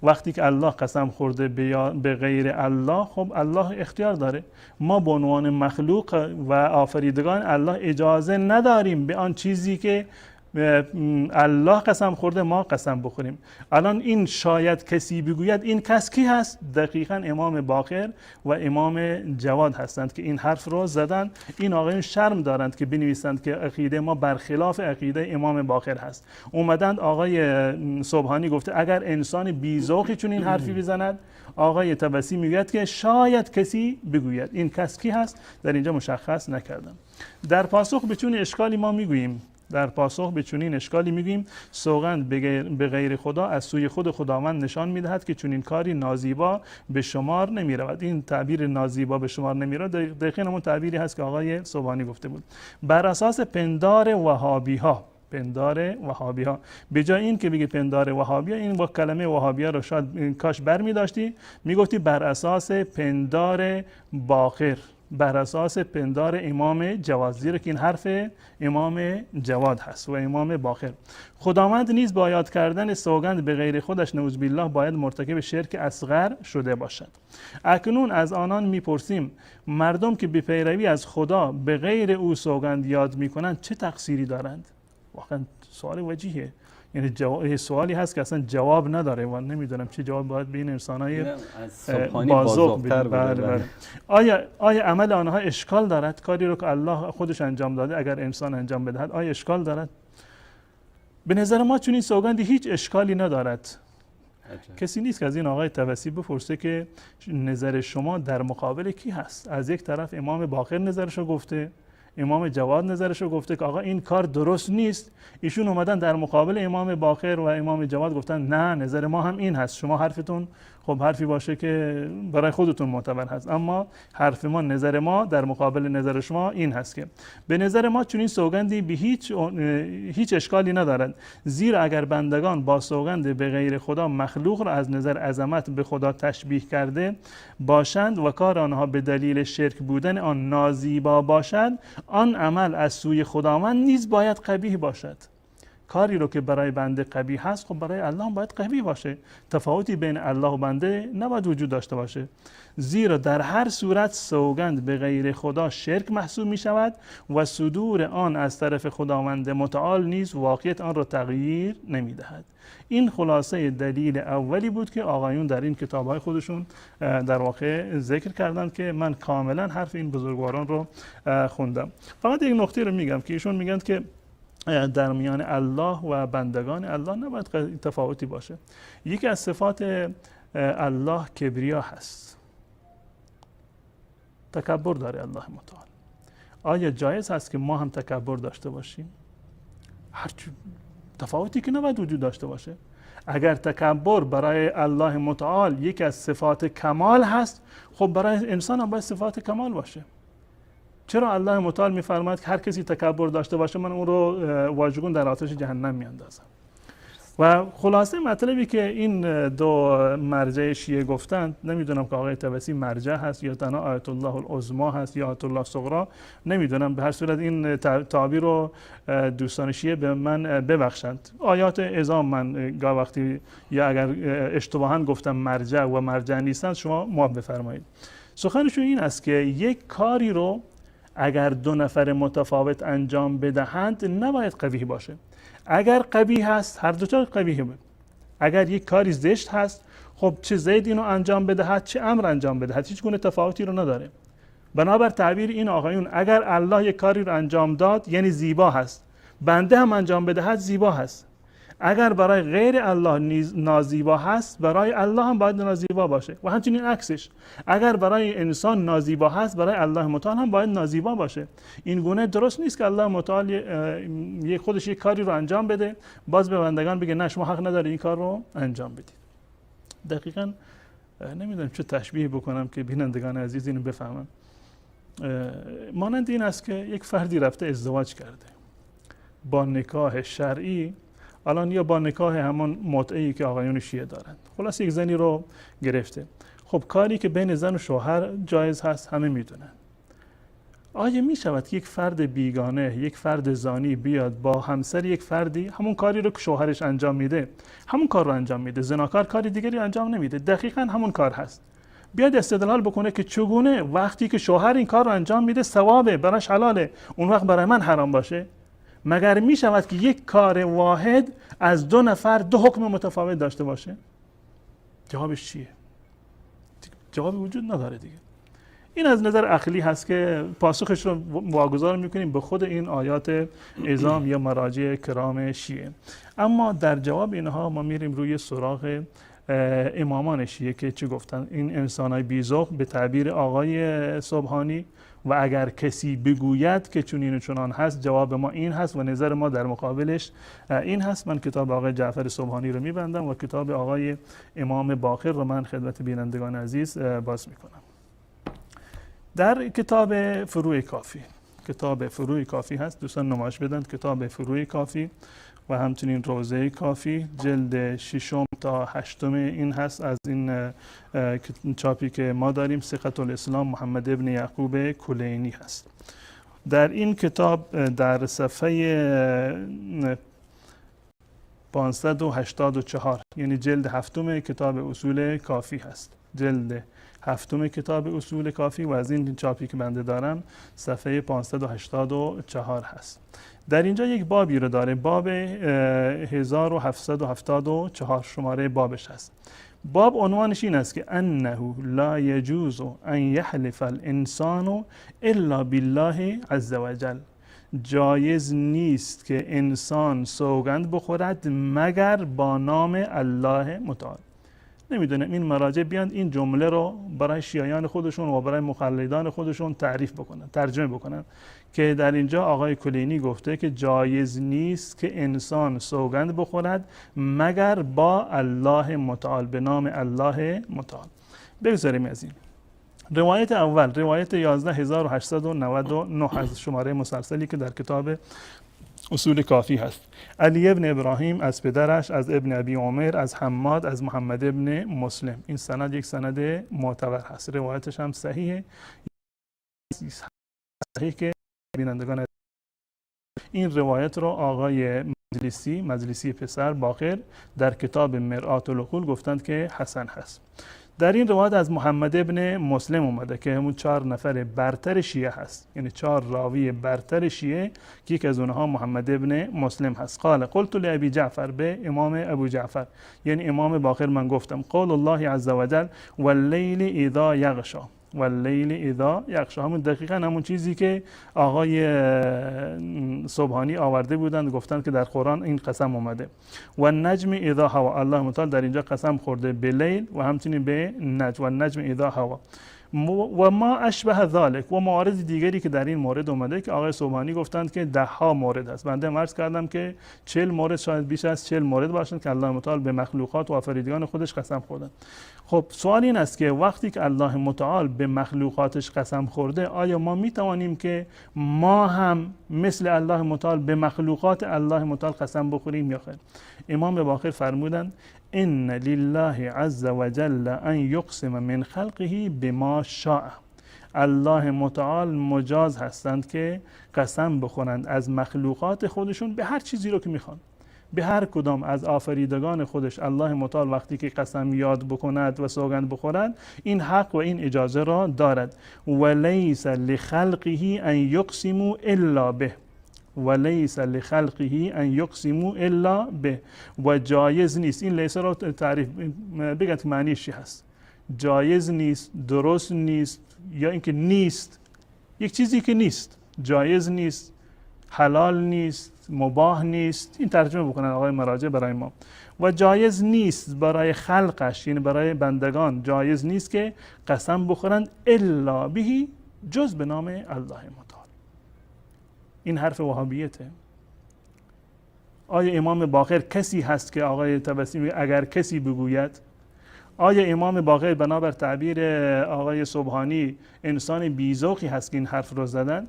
C: وقتی که الله قسم خورده به غیر الله، خب الله اختیار داره. ما به عنوان مخلوق و آفریدگان الله اجازه نداریم به آن چیزی که الله قسم خورده ما قسم بخوریم. الان این شاید کسی بگوید، این کس کی هست؟ دقیقاً امام باقر و امام جواد هستند که این حرف رو زدن. این آقایون شرم دارند که بنویسند که عقیده ما برخلاف عقیده امام باقر هست. اومدند آقای سبحانی گفته اگر انسان بی‌ذوقی چون این حرفی بزند، آقای طبسی میگوید که شاید کسی بگوید. این کس کی هست؟ در اینجا مشخص نکردم. در پاسخ به چون اشکالی ما میگوییم، سوگند به غیر خدا از سوی خود خداوند نشان میدهد که چنین کاری نازیبا به شمار نمی رود. این تعبیر نازیبا به شمار نمی رود دقیقاً همون تعبیری هست که آقای سبحانی گفته بود. بر اساس پندار وهابی ها به جای این که بگی پندار وهابی ها، این با کلمه وهابی ها رو شاید کاش برمی داشتی، میگفتی بر اساس پندار باقر، بر اساس پندار امام جواد، زیرا که این حرف امام جواد هست و امام باقر. خداوند نیز با یاد کردن سوگند به غیر خودش نعوذ بالله باید مرتکب شرک اصغر شده باشد. اکنون از آنان میپرسیم مردم که به پیروی از خدا به غیر او سوگند یاد میکنند چه تقصیری دارند؟ واقعا سوال وجیهه. یعنی سوالی هست که اصلا جواب نداره و نمیدونم چه جواب باید به این انسان‌های بازوق بدیم. آیا عمل آنها اشکال دارد؟ کاری رو که الله خودش انجام داده اگر انسان انجام بدهد آیا اشکال دارد؟ به نظر ما چون این سوگندی هیچ اشکالی ندارد. کسی نیست که از این آقای طبسی بپرسه که نظر شما در مقابل کی هست؟ از یک طرف امام باقر نظرشو گفته، امام جواد نظرشو گفته که آقا این کار درست نیست. ایشون اومدن در مقابل امام باقر و امام جواد گفتن نه نظر ما هم این هست، شما حرفتون خب حرفی باشه که برای خودتون معتبر هست، اما حرف ما، نظر ما در مقابل نظر شما این هست که به نظر ما چون این سوگندی به هیچ اشکالی ندارد، زیرا اگر بندگان با سوگند به غیر خدا مخلوق را از نظر عظمت به خدا تشبیه کرده باشند و کار آنها به دلیل شرک بودن آن نازیبا باشد، آن عمل از سوی خداوند نیز باید قبیح باشد. کاری رو که برای بنده قبیح هست خب برای الله هم باید قبیح باشه. تفاوتی بین الله و بنده نباید وجود داشته باشه، زیرا در هر صورت سوگند به غیر خدا شرک محسوب می شود و صدور آن از طرف خداوند متعال نیز واقعیت آن را تغییر نمی دهد. این خلاصه دلیل اولی بود که آقایون در این کتاب‌های خودشون در واقع ذکر کردن که من کاملا حرف این بزرگواران رو خوندم. فقط یک نکته رو میگم که ایشون میگن که در میان الله و بندگان الله نباید تفاوتی باشه. یکی از صفات الله کبریا هست، تکبر داره الله متعال. آیا جایز هست که ما هم تکبر داشته باشیم؟ تفاوتی که نباید وجود داشته باشه. اگر تکبر برای الله متعال یکی از صفات کمال هست، خب برای انسان هم باید صفات کمال باشه. چرا الله متعال میفرماید که هر کسی تکبر داشته باشه من اون رو واژگون در آتش جهنم میاندازم؟ و خلاصه مطلبی که این دو مرجع شیعه گفتند، نمیدونم که آقای طبسی مرجع هست یا تنها آیت الله العظما هست یا آیت الله الصغرا، نمیدونم. به هر صورت این تعبیر رو دوستان شیعه به من ببخشند. آیات عظام من گاه وقتی یا اگر اشتباها گفتم مرجع و مرجع نیستند شما معاف بفرمایید. سخنشون این است که یک کاری رو اگر دو نفر متفاوت انجام بدهند نباید قبیح باشه. اگر قبیح هست هر دوتا قبیح بود. اگر یک کاری زشت هست خب چه زید اینو انجام بدهد چه امر انجام بدهد هیچ گونه تفاوتی رو نداره. بنابر تعبیر این آقایون اگر الله یک کاری رو انجام داد یعنی زیبا هست، بنده هم انجام بدهد زیبا هست. اگر برای غیر الله نازیبا هست برای الله هم باید نازیبا باشه و همچنین عکسش. اگر برای انسان نازیبا هست برای الله متعال هم باید نازیبا باشه. این گونه درست نیست که الله متعال خودش یک کاری رو انجام بده باز به بندگان بگه نه شما حق نداری این کار رو انجام بدید. دقیقاً نمیدونم چه تشبیه بکنم که بینندگان عزیز اینو بفهمن. مانند این است که یک فردی رفته ازدواج کرده با نکاح شرعی، الان یا با نکاح همون متعه‌ای که آقایون شیعه دارند، خلاص یک زنی رو گرفته. خب کاری که بین زن و شوهر جایز هست همه میدونن. آیا می شود که یک فرد بیگانه، یک فرد زانی بیاد با همسر یک فردی همون کاری رو که شوهرش انجام میده همون کار رو انجام میده، زناکار کاری دیگری انجام نمیده، دقیقاً همون کار هست، بیاد استدلال بکنه که چگونه وقتی که شوهر این کار رو انجام میده ثوابه، براش حلاله، اون وقت برای من حرام باشه؟ مگر می شود که یک کار واحد از دو نفر دو حکم متفاوت داشته باشه؟ جوابش چیه؟ جوابی وجود نداره دیگه. این از نظر عقلی هست که پاسخش رو واگذار میکنیم به خود این آیات عظام یا مراجع کرام شیعه. اما در جواب اینها ما میریم روی سراغ امامان شیعه که چی گفتن. این انسانای بی‌ذوق به تعبیر آقای سبحانی و اگر کسی بگوید که چنین و چنان هست، جواب ما این هست و نظر ما در مقابلش این هست. من کتاب آقای جعفر سبحانی رو میبندم و کتاب آقای امام باقر رو من خدمت بینندگان عزیز باز میکنم. در کتاب فروع کافی، کتاب فروع کافی هست، دوستان نمایش بدن، کتاب فروع کافی و همچنین روضه کافی جلد 6 تا 8 این هست. از این چاپی که ما داریم ثقة الاسلام محمد ابن یعقوب کلینی هست. در این کتاب در صفحه 584 یعنی جلد 7 کتاب اصول کافی هست، جلد 7 کتاب اصول کافی و از این چاپی که بنده دارم صفحه 584 هست. در اینجا یک بابی رو داره، باب 1774 شماره بابش هست. باب عنوانش این است که انه لا یجوز ان یحلف الانسان الا بالله عز وجل، جایز نیست که انسان سوگند بخورد مگر با نام الله متعال. نمیدونم این مراجع بیان این جمله رو برای شیعیان خودشون و برای مقلدان خودشون تعریف بکنن، ترجمه بکنن که در اینجا آقای کلینی گفته که جایز نیست که انسان سوگند بخورد مگر با الله متعال، به نام الله متعال. بگذاریم از این. روایت اول، روایت 11899 از شماره مسلسلی که در کتاب اصول کافی هست. علی ابن ابراهیم از پدرش، از ابن ابی عمر، از حماد، از محمد ابن مسلم. این سند یک سند معتبر هست، روایتش هم صحیحه، صحیح که بینندگان این روایت رو آقای مجلسی پسر باقر در کتاب مرآت العقول گفتند که حسن هست. در این روایت از محمد ابن مسلم اومده که همون 4 نفر برتر شیعه هست، یعنی 4 راوی برتر شیعه که یک از اونها محمد ابن مسلم هست. قال قلت لابی جعفر، به امام ابو جعفر یعنی امام باقر من گفتم، قول الله عز وجل واللیل اذا یغشی، واللیل اذا یغشی، همون دقیقاً همون چیزی که آقای سبحانی آورده بودند، گفتند که در قرآن این قسم اومده. و النجم اذا هوا، الله متعال در اینجا قسم خورده به لیل و همچنین به نجم، و النجم اذا هوا و ما اشبه ذلك، و موارد دیگری که در این مورد اومده که آقای سبحانی گفتند که 10 مورد هست. بنده عرض کردم که 40 مورد، شاید بیش از 40 مورد باشند که الله متعال به مخلوقات و آفریدگان خودش قسم خوردن. خب سوال این است که وقتی که الله متعال به مخلوقاتش قسم خورده، آیا ما می توانیم که ما هم مثل الله متعال به مخلوقات الله متعال قسم بخوریم یا خیر؟ امام باقر فرمودند ان لله عز وجل ان یقسم من خلقه بما شاء، الله متعال مجاز هستند که قسم بخورند از مخلوقات خودشون به هر چیزی رو که میخوان، به هر کدام از آفریدگان خودش الله متعال وقتی که قسم یاد بکند و سوگند بخورد این حق و این اجازه را دارد. ولیس لخلقه ان یقسموا الا به، ولیس لخلقه ان یقسموا الا به، و جایز نیست. این لیس را تعریف بگید معنیش چی هست. جایز نیست، درست نیست، یا اینکه نیست، یک چیزی که نیست، جایز نیست، حلال نیست، مباح نیست، این ترجمه بکنن آقای مراجع برای ما. و جایز نیست برای خلقش، یعنی برای بندگان جایز نیست که قسم بخورند الا به، جز به نام الله متعال. این حرف وهابیته. آیا امام باقر کسی هست که آقای تبسمی اگر کسی بگوید؟ آیا امام باقر بنابر تعبیر آقای سبحانی انسان بی‌ذوقی هست که این حرف رو زدن؟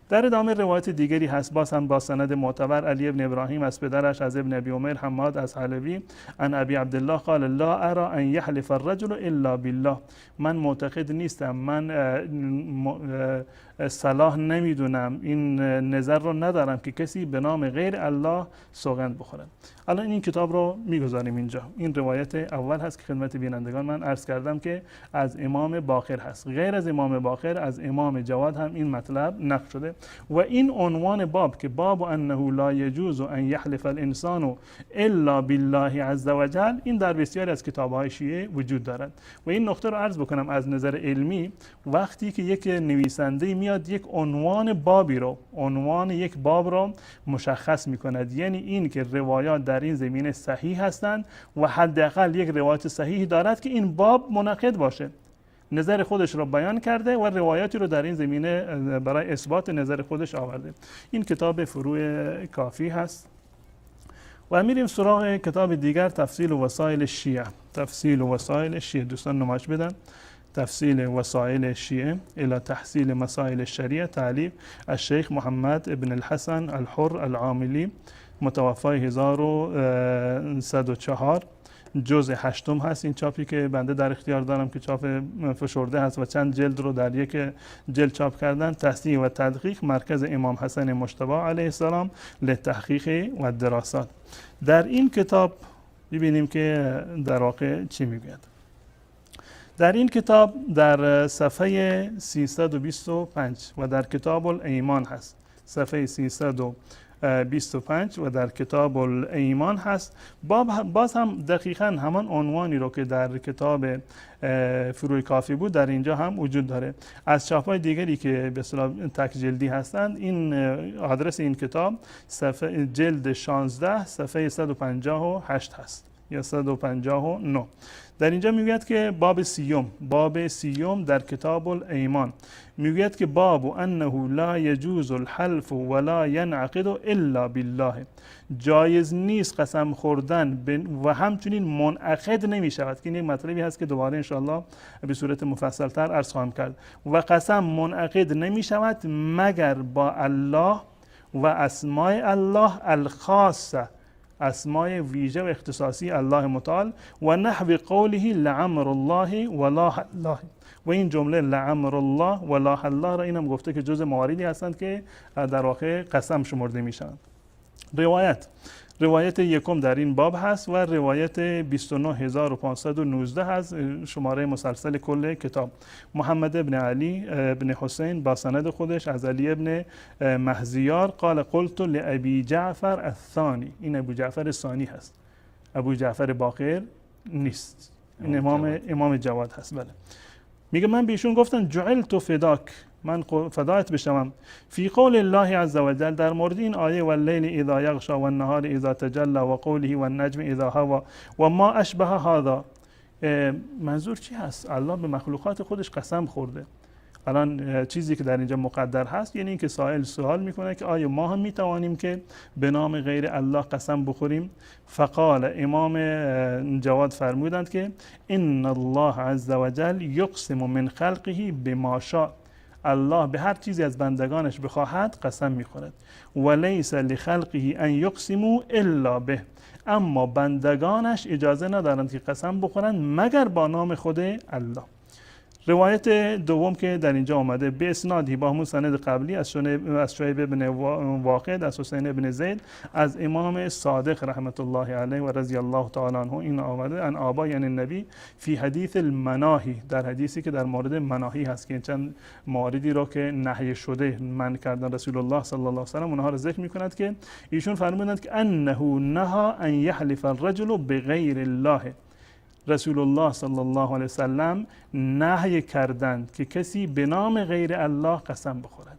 C: در ادامه روایت دیگری هست، باز هم با سند معتبر، علی ابن ابراهیم از پدرش از ابن ابی عمر حماد از حلبی عن ابی عبدالله قال لا ارى ان يحلف الرجل الا بالله. من معتقد نیستم، من صلاح نمیدونم، این نظر رو ندارم که کسی به نام غیر الله سوگند بخورد. الان این کتاب رو میگذاریم اینجا. این روایت اول هست که خدمت بینندگان من عرض کردم که از امام باقر هست. غیر از امام باقر از امام جواد هم این مطلب نقل شده و این عنوان باب که باب انه لا یجوز ان یحلف الانسان الا بالله عز وجل، این در بسیاری از کتاب‌های شیعه وجود دارد. و این نقطه رو عرض بکنم از نظر علمی، وقتی که یک نویسنده میاد یک عنوان بابی رو، عنوان یک باب رو مشخص میکند، یعنی این که روایات در این زمینه صحیح هستند و حداقل یک روایت صحیح دارد که این باب منعقد باشه، نظر خودش رو بیان کرده و روایاتی رو در این زمینه برای اثبات نظر خودش آورده. این کتاب فروع کافی هست. و میریم سراغ کتاب دیگر، تفصیل وسایل شیعه. تفصیل وسایل شیعه، دوستان نمایش بدن. تفصیل وسائل شیعه الى تحصیل مسائل الشریعه، تعلیف الشیخ محمد ابن الحسن الحر العاملی، متوفی 1104، جزء 8 هست. این چاپی که بنده در اختیار دارم که چاپ فشرده هست و چند جلد رو در یک جلد چاپ کردن. تصحیح و تدقیق مرکز امام حسن مجتبی علیه السلام لتحقیق و دراسات. در این کتاب ببینیم که در واقع چی میگوید. در این کتاب در صفحه 325 و در کتاب الایمان هست، صفحه 325 و در کتاب الایمان هست. باز هم دقیقاً همان عنوانی رو که در کتاب فروع کافی بود در اینجا هم وجود داره. از چاپ‌های دیگری که به اصطلاح تک جلدی هستند، این آدرس این کتاب صفحه جلد 16 صفحه 158 هست یا 159. در اینجا میگوید که باب سیوم در کتاب الایمان میگوید که باب انه لا یجوز الحلف ولا ینعقد الا بالله، جایز نیست قسم خوردن و همچنین منعقد نمی شود، که این مطلبی هست که دوباره انشاءالله به صورت مفصل تر عرض خواهم کرد. و قسم منعقد نمی شود مگر با الله و اسماء الله الخاصه، اسمای ویژه و اختصاصی الله متعال، و نحو قوله لعمر الله ولا الله. و این جمله لعمر الله ولا الله را اینم گفته که جزء مواردی هستند که در واقع قسم شمرده میشن. روایت یکم در این باب هست و روایت 29519 هست، شماره مسلسل کل کتاب. محمد ابن علی ابن حسین با سند خودش از علی ابن مهزیار قال قلت لابی جعفر الثانی، این ابو جعفر ثانی هست، ابو جعفر باقر نیست، این امام جواد هست. بله، میگه من بهشون گفتم جعلت فداک، من فدایت بشم، فی قول الله عز وجل، در مورد این آیه واللیل اذا یغشی والنهار اذا تجلی و قوله والنجم اذا هوی و ما اشبه هذا. منظور چی هست؟ الله به مخلوقات خودش قسم خورده. الان چیزی که در اینجا مقدر هست یعنی اینکه سائل سوال میکنه که آیا ما هم میتوانیم که به نام غیر الله قسم بخوریم؟ فقال، امام جواد فرمودند که ان الله عز وجل یقسم من خلقه بما شاء، الله به هر چیزی از بندگانش بخواهد قسم میخورد. ولیس لخلقه ان یقسموا الا به، اما بندگانش اجازه ندارند که قسم بخورند مگر با نام خود الله. روایت دوم که در اینجا آمده به اسنادی با همون سند قبلی از شعیب بن واقد از حسین بن زید از امام صادق رحمت الله علیه و رضی الله تعالی عنه این آمده ان آبا یعنی نبی فی حدیث المناهی، در حدیثی که در مورد مناهی هست که چند مواردی رو که نهی شده من کردن رسول الله صلی الله علیه و سلم اونها رو ذکر می‌کند که ایشون فرمودند که انه نهى ان یحلف الرجل بغیر الله، رسول الله صلی الله علیه وسلم نهی کردند که کسی به نام غیر الله قسم بخورد.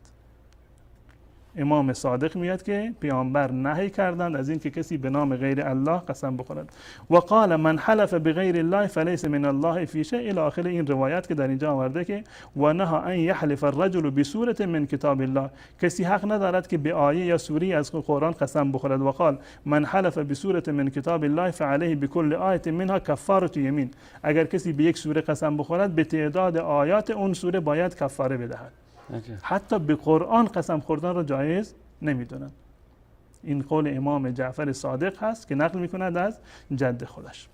C: امام صادق میاد که پیامبر نهی کردند از این که کسی به نام غیر الله قسم بخورد. و قال من حلف بغیر الله فلیس من الله فی شیء الی آخر این روایت که در اینجا آورده که و نهى ان یحلف الرجل بسوره من کتاب الله، کسی حق ندارد که به آیه یا سوره از قرآن قسم بخورد. و قال من حلف بسوره من کتاب الله فعليه بكل آیه منها کفاره یمین، اگر کسی به یک سوره قسم بخورد به تعداد آیات اون سوره باید کفاره بدهد.
B: عجب.
C: حتی به قرآن قسم خوردن را جایز نمیدونن. این قول امام جعفر صادق هست که نقل میکند از جد خودش.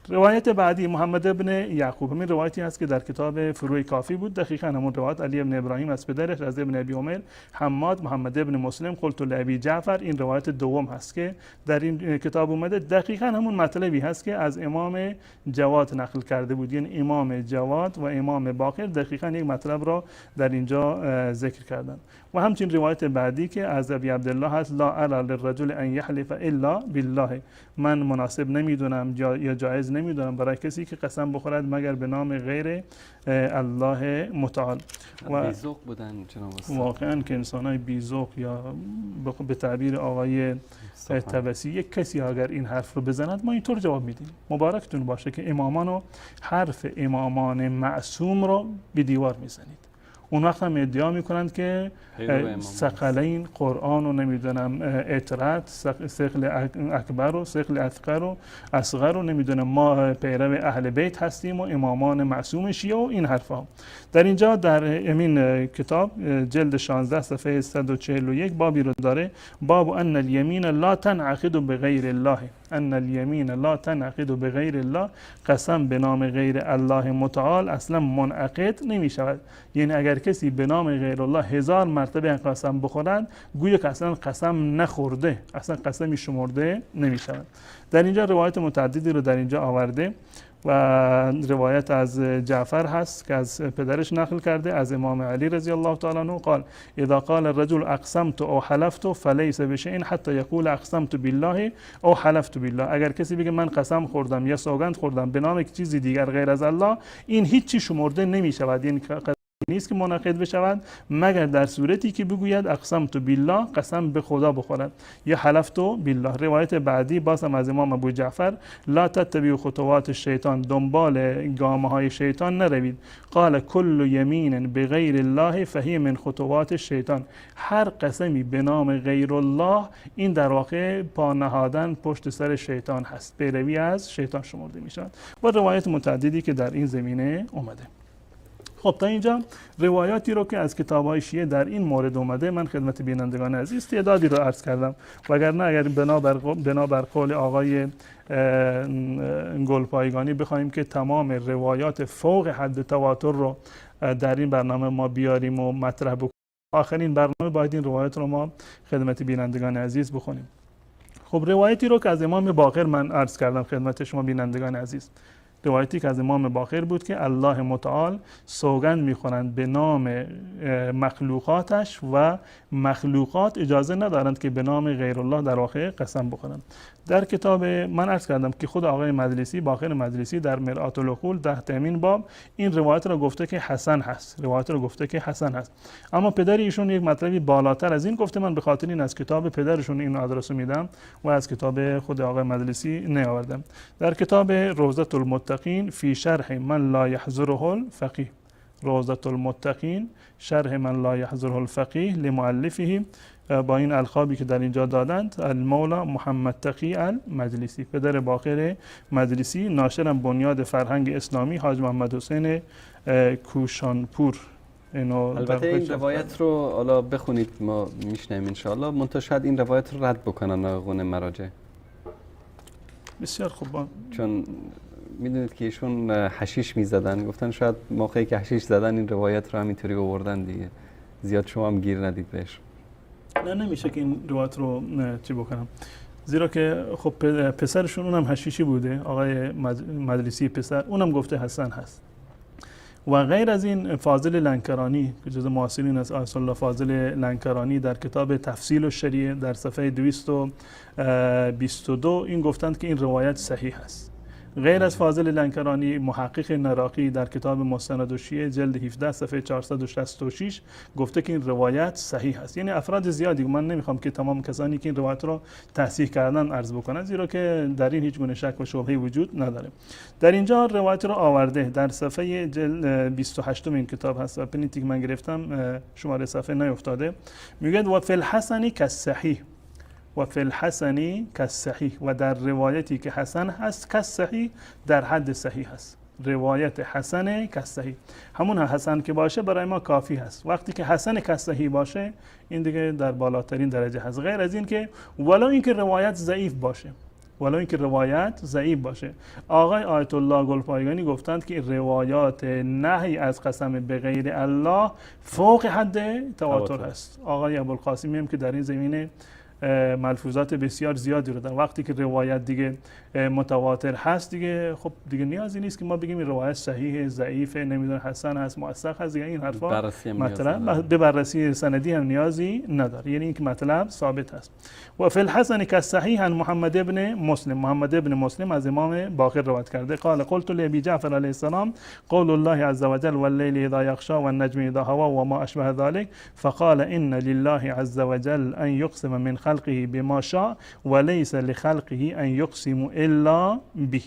C: روایت بعدی محمد ابن یعقوب، همین روایتی هست که در کتاب فروع کافی بود، دقیقاً همون روایت علی ابن ابراهیم از پدرش از ابن ابی عمر حماد محمد ابن مسلم قلت لابی جعفر، این روایت دوم هست که در این کتاب اومده، دقیقاً همون مطلبی هست که از امام جواد نقل کرده بود. یعنی امام جواد و امام باقر دقیقاً یک مطلب را در اینجا ذکر کردن. و همچنین روایت بعدی که از ابی عبدالله هست لا ارى للرجل ان يحلف الا بالله، من مناسب نمیدونم یا جایز نمیدونم برای کسی که قسم بخورد مگر به نام غیر الله متعال. و
B: بی‌ذوق بودن جناب استاد.
C: واقعا که انسانای بی‌ذوق یا به تعبیر آقای طبسی یک کسی اگر این حرف رو بزند ما اینطور جواب میدیم مبارکتون باشه که امامان و حرف امامان معصوم رو به دیوار میزنید. اون وقت هم ادعا میکنند که ثقلین قرآن و نمیدونم اطرت ثقل اکبر و ثقل اثقل و اصغر و نمیدونم ما پیرو اهل بیت هستیم و امامان معصوم شیعه و این حرفا. در اینجا در امین کتاب جلد 16 صفحه 141 بابی رو داره، باب ان الیمین لا تنعقد بغیر الله، ان الیمین لا تنعقد بغیر الله، قسم به نام غیر الله متعال اصلا منعقد نمی شود. یعنی اگر کسی به نام غیر الله 1000 مرتبه قسم بخورد گویا که اصلا قسم نخورده، اصلا قسمی شمرده نمی شود. در اینجا روایت متعددی رو در اینجا آورده و روایت از جعفر هست که از پدرش نقل کرده از امام علی رضی الله تعالی عنه قال اذا قال الرجل اقسمت او حلفت فليس بشيء حتى يقول اقسمت بالله او حلفت بالله، اگر کسی بگه من قسم خوردم یا سوگند خوردم به نام چیزی دیگر غیر از الله، این هیچی شمرده نمی شود. یعنی نیست که منعقد بشود مگر در صورتی که بگوید اقسمت بالله، قسم به خدا بخورد، یا حلفت بالله. روایت بعدی باز هم از امام ابو جعفر لا تتبعوا خطوات الشیطان، دنبال گامه های شیطان نروید. قال كل یمین بغیر الله فهی من خطوات الشیطان، هر قسمی به نام غیر الله این در واقع پا نهادن پشت سر شیطان هست، پیروی از شیطان شمرده می شود. و روایت متعددی که در این زمینه اومده. خب تا اینجا روایاتی رو که از کتاب‌های شیعه در این مورد اومده من خدمت بینندگان عزیز تعدادی رو عرض کردم، وگرنه اگر بنابر قول آقای گلپایگانی بخوایم که تمام روایات فوق حد تواتر رو در این برنامه ما بیاریم و مطرح بکنیم، آخرین برنامه باید این روایات رو ما خدمت بینندگان عزیز بخونیم. خب روایتی رو که از امام باقر من عرض کردم خدمت شما بینندگان عزیز، روایتی که از امام باقر بود که الله متعال سوگند میخورند به نام مخلوقاتش و مخلوقات اجازه ندارند که به نام غیر الله در واقع قسم بخورند. در کتاب من عرض کردم که خود آقای مجلسی باقر مجلسی در مرآت العقول 10 باب این روایت را گفته که حسن هست، روایت را گفته که حسن هست، اما پدر ایشون یک مطلبی بالاتر از این گفته. من به خاطر این از کتاب پدرشون این آدرس میدم و از کتاب خود آقای مجلسی نیاوردم. در کتاب روضة المتقین فی شرح من لا یحضره الفقیه، روضة المتقین شرح من لا یحضره الفقیه لمؤلفه، با این القابی که در اینجا دادند، المولا محمد تقی المجلسی، پدر باقر مجلسی، ناشرم بنیاد فرهنگ اسلامی حاج محمد حسین کوشانپور.
B: البته این روایت رو حالا بخونید ما میشنیم ان شاء الله، منتها شاید این روایت رو رد بکنن آقایون مراجع.
C: بسیار خوب،
B: چون میدونید که ایشون حشیش میزدن، گفتن شاید موقعی که حشیش زدن این روایت رو همینطوری آوردن دیگه، زیاد شما هم گیر ندید بهش.
C: نه نمیشه که این روایت رو چی بکنم، زیرا که خب پسرشون اونم حشیشی بوده، آقای مجلسی پسر، اونم گفته حسن هست. و غیر از این فاضل لنکرانی که جز معاصرین از آیت الله فاضل لنکرانی در کتاب تفصیل الشریعه در صفحه 222 این گفتند که این روایت صحیح است. غیر از فاضل لنکرانی محقق نراقی در کتاب مستند الشیعه جلد 17 صفحه 466 گفته که این روایت صحیح است. یعنی افراد زیادی، من نمیخوام که تمام کسانی که این روایت رو تصحیح کردن عرض بکنن، زیرا که در این هیچ گونه شک و شبهه وجود نداره. در اینجا روایت رو آورده در صفحه جلد 28 این کتاب هست و پرینتی که من گرفتم شماره صفحه نیافتاده، میگه و فی الحسن کالصحیح و فی الحسن کالصحیح، و در روایتی که حسن هست کالصحیح در حد صحیح هست. روایت حسن کصحیح. همون حسن که باشه برای ما کافی هست. وقتی که حسن کصحیح باشه این دیگه در بالاترین درجه هست. غیر از این که ولو اینکه روایت ضعیف باشه، ولو اینکه روایت ضعیف باشه. آقای آیت الله گلپایگانی گفتند که روایات نهی از قسم به غیر الله فوق حد تواتر هست. آقای ابوالقاسمی هم که در این زمینه ملفوظات بسیار زیادی رو دارن. وقتی که روایت دیگه متواتر هست دیگه خب دیگه نیازی نیست که ما بگیم این روایت صحیح، ضعیف، نمیدونم حسن هست، موثق هست، دیگه این حرفا مطلب به بررسی سندی هم نیازی نداره، یعنی اینکه مطلب ثابت هست. و فی الحسن کالصحیح عن محمد ابن مسلم، محمد ابن مسلم از امام باقر روایت کرده قال قلت لابی جعفر علیه السلام قول الله عز وجل واللیل اذا یغشی والنجم اذا هوی وما اشبه ذلك فقال ان لله عز وجل ان يقسم من خلقه بما شاء وليس لخلقه ان يقسم الا به.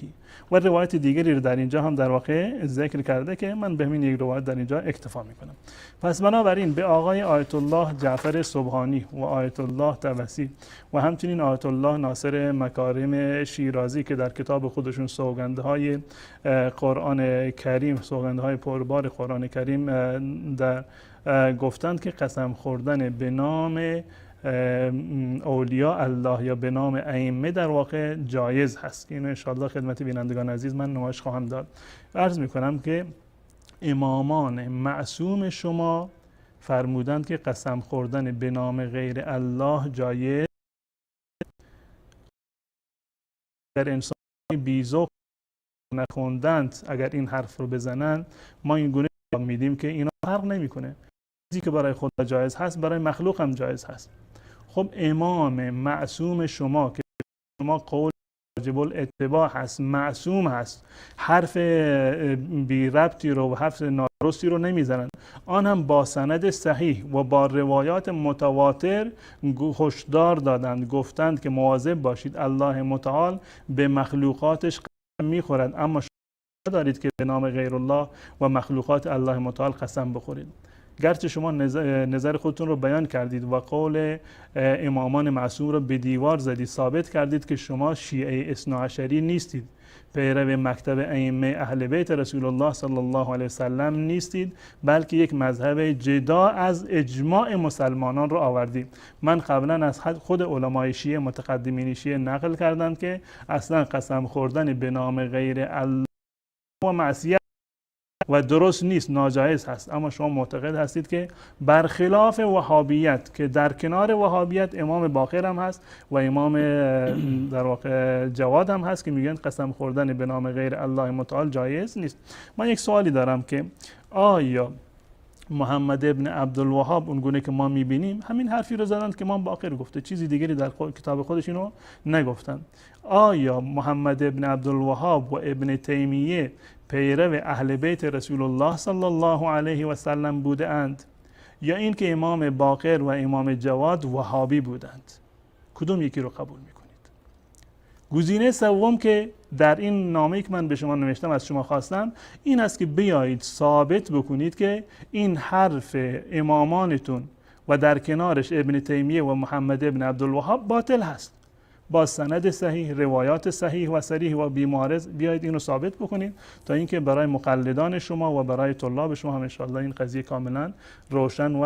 C: و روایت دیگری رو در اینجا هم در واقع ذکر کرده که من به همین یک روایت در اینجا اکتفا میکنم. پس بنابراین به آقای آیت الله جعفر سبحانی و آیت الله طبسی و همچنین آیت الله ناصر مکارم شیرازی که در کتاب خودشون سوگندهای قرآن کریم، سوگندهای پربار قرآن کریم در گفتند که قسم خوردن به نام اولیاء الله یا به نام ائمه در واقع جایز هست. اینو ان شاءالله خدمت بینندگان عزیز من نمایش خواهم داد. عرض میکنم که امامان معصوم شما فرمودند که قسم خوردن به نام غیر الله جایز. در انسان بیزوق نخوندند اگر این حرف رو بزنند ما این گونه میدیم که اینا فرق نمیکنه. چیزی که برای خدا جایز هست برای مخلوق هم جایز هست. خب امام معصوم شما که شما قول واجب الاتباع هست، معصوم هست، حرف بی ربطی رو و حرف نادرستی رو نمیزنند، آن هم با سند صحیح و با روایات متواتر هشدار دادند، گفتند که مواظب باشید الله متعال به مخلوقاتش قسم میخورد، اما شما دارید که به نام غیر الله و مخلوقات الله متعال قسم بخورید. گرچه شما نظر خودتون رو بیان کردید و قول امامان معصوم رو به دیوار زدید، ثابت کردید که شما شیعه اثناعشری نیستید، پیرو مکتب ائمه اهل بیت رسول الله صلی الله علیه وسلم نیستید، بلکه یک مذهب جدا از اجماع مسلمانان رو آوردید. من قبلا از خود علمای شیعه متقدمین شیعه نقل کردم که اصلا قسم خوردن به نام غیر الله و معصیت و درست نیست، ناجایز هست، اما شما معتقد هستید که برخلاف وهابیت که در کنار وهابیت امام باقر هم هست و امام در واقع جواد هم هست که میگن قسم خوردن به نام غیر الله متعال جایز نیست. من یک سوالی دارم که آیا محمد ابن عبدالوهاب اونگونه که ما میبینیم همین حرفی رو زدند که امام باقر گفته، چیزی دیگری در کتاب خودش اینو نگفتند؟ آیا محمد ابن عبدالوهاب و ابن تیمیه پیرو اهل بیت رسول الله صلی الله علیه و سلم بوده اند یا این که امام باقر و امام جواد وهابی بودند؟ کدوم یکی رو قبول میکنید؟ گزینه سوم که در این نامه‌ای که من به شما نوشتم از شما خواستم این است که بیایید ثابت بکنید که این حرف امامانتون و در کنارش ابن تیمیه و محمد ابن عبدالوهاب باطل هست، با سند صحیح، روایات صحیح و صریح و بیمارز بیایید اینو ثابت بکنید تا اینکه برای مقلدان شما و برای طلاب شما هم انشاءالله این قضیه کاملا روشن و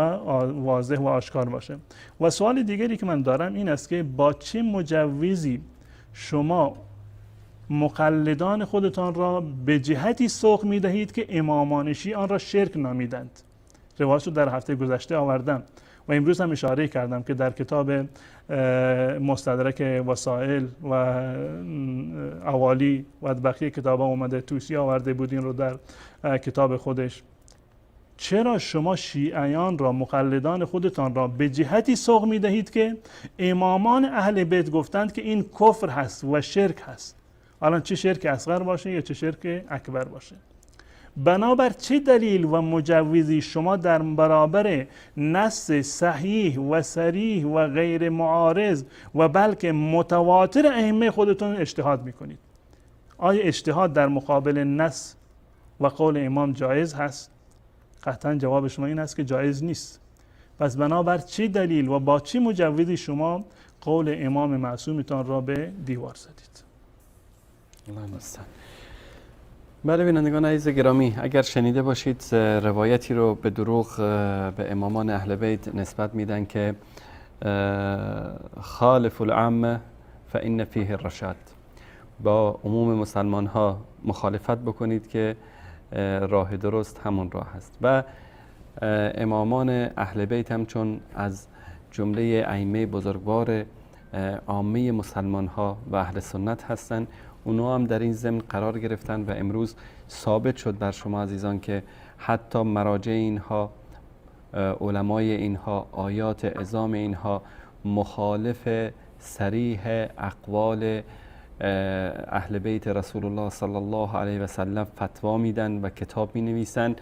C: واضح و آشکار باشه. و سوال دیگری که من دارم این است که با چه مجوزی شما مقلدان خودتان را به جهتی سوق می دهید که امامان شیعه آن را شرک نامیدند؟ روایت رو در هفته گذشته آوردم و امروز هم اشاره کردم که در کتاب مستدرک وسائل و اوالی و بقیه کتاب اومده، توسی آورده بودین رو در کتاب خودش. چرا شما شیعیان را، مقلدان خودتان را به جهتی سوق می دهید که امامان اهل بیت گفتند که این کفر هست و شرک هست؟ الان چه شرک اصغر باشه یا چه شرک اکبر باشه؟ بنابر چه دلیل و مجوزی شما در برابر نص صحیح و صریح و غیر معارض و بلکه متواتر ائمه خودتون اجتهاد میکنید؟ آیا اجتهاد در مقابل نص و قول امام جایز هست؟ قطعا جواب شما این است که جایز نیست. پس بنابر چه دلیل و با چه مجوزی شما قول امام معصومتان را به دیوار زدید؟
B: بله بینندگان عزیز گرامی، اگر شنیده باشید روایتی رو به دروغ به امامان اهل بیت نسبت میدن که خالف العامه فإن فیه الرشاد، با عموم مسلمان ها مخالفت بکنید که راه درست همون راه هست. و امامان اهل بیت هم چون از جمله ائمه بزرگوار عامه مسلمان ها و اهل سنت هستند، اونا هم در این ضمن قرار گرفتن و امروز ثابت شد بر شما عزیزان که حتی مراجع اینها، علمای اینها، آیات عظام اینها مخالف صریح اقوال اهل بیت رسول الله صلی الله علیه و سلم فتوا میدن و کتاب می نویسن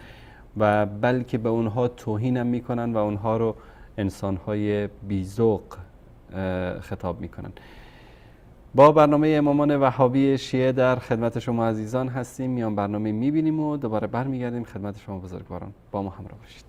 B: و بلکه به اونها توهین هم میکنن و اونها رو انسانهای بی‌ذوق خطاب میکنن. با برنامه امامان وهابی شیعه در خدمت شما عزیزان هستیم. میان برنامه میبینیم و دوباره برمیگردیم خدمت شما بزرگواران. با ما همراه باشید.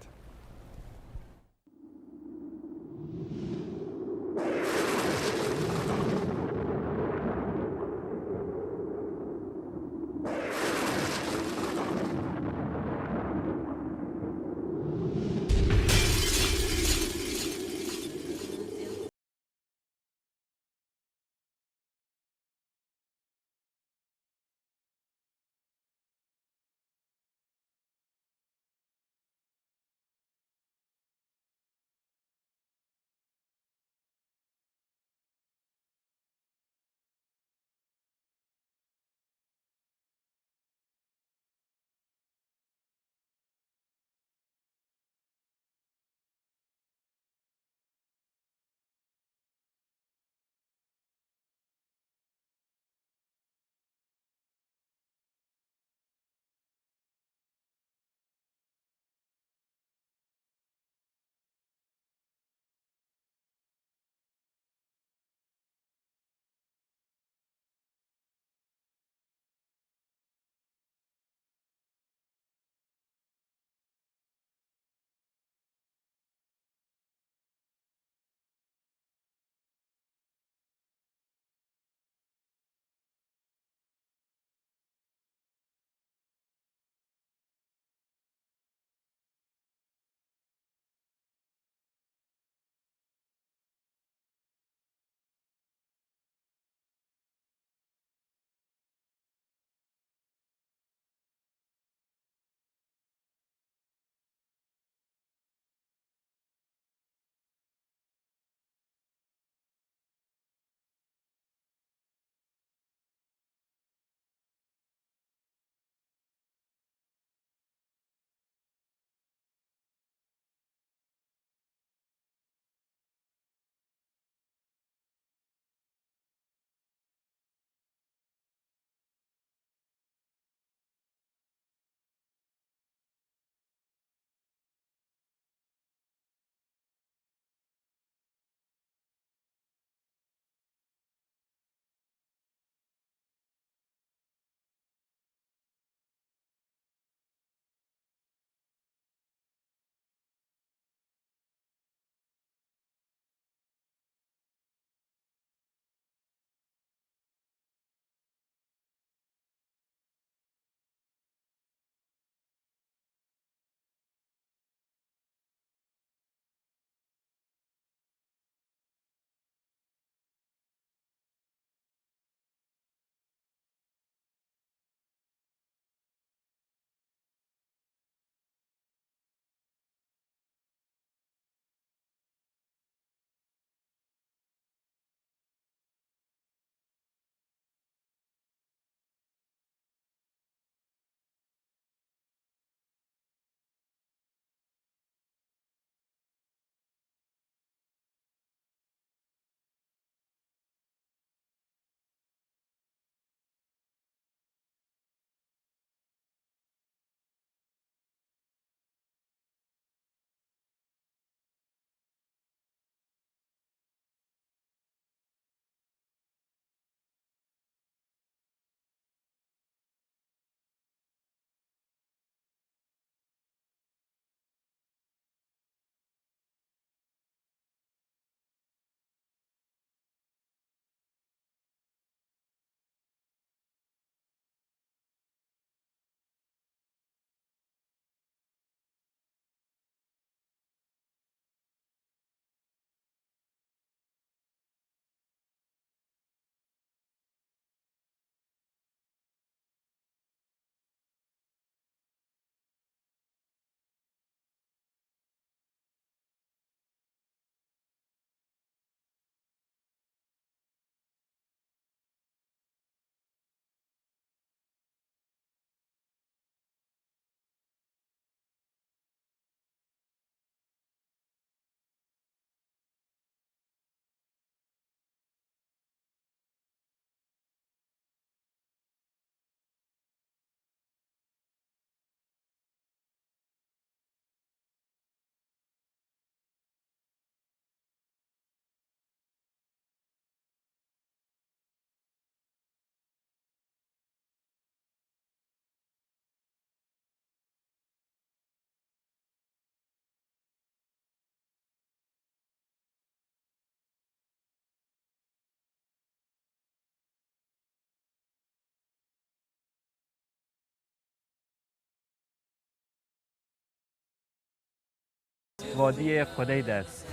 B: وادی خدید است،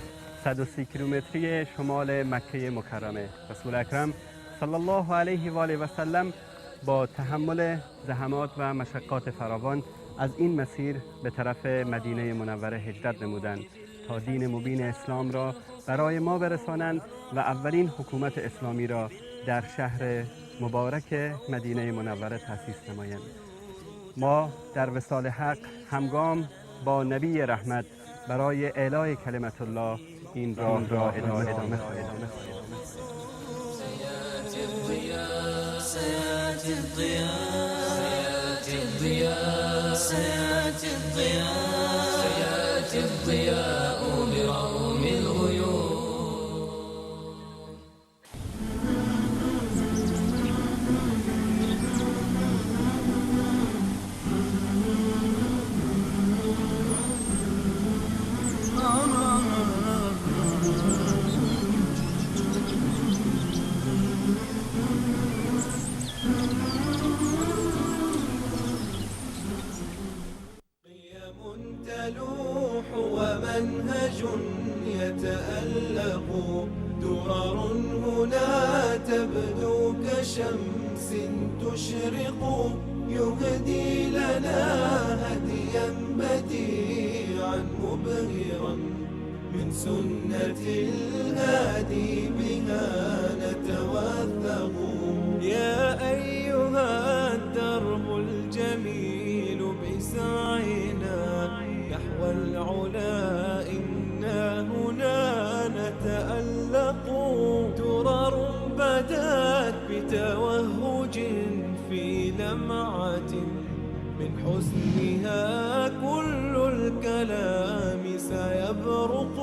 B: 130 کیلومتری شمال مکه مکرمه. رسول اکرم صلی الله علیه و آله و سلم با تحمل زحمات و مشقات فراوان از این مسیر به طرف مدینه منوره هجرت نمودند تا دین مبین اسلام را برای ما برسانند و اولین حکومت اسلامی را در شهر مبارک مدینه منوره تأسیس نمایند. ما در وصال حق همگام با نبی رحمت برای اعلای کلمت الله این راه را ادامه خواهیم.
A: تلوح ومنهج يتألق، درر هنا تبدو كشمس تشرق، يهدي لنا هديا بديعا مبهرا من سنة الهادي بها نتوثق. يا أيها الدرب الجميل بسعينا نحو العلا إنا هنا نتألق، درر بدات بتوهج في لمعة من حسنها كل الكلام سيبرق.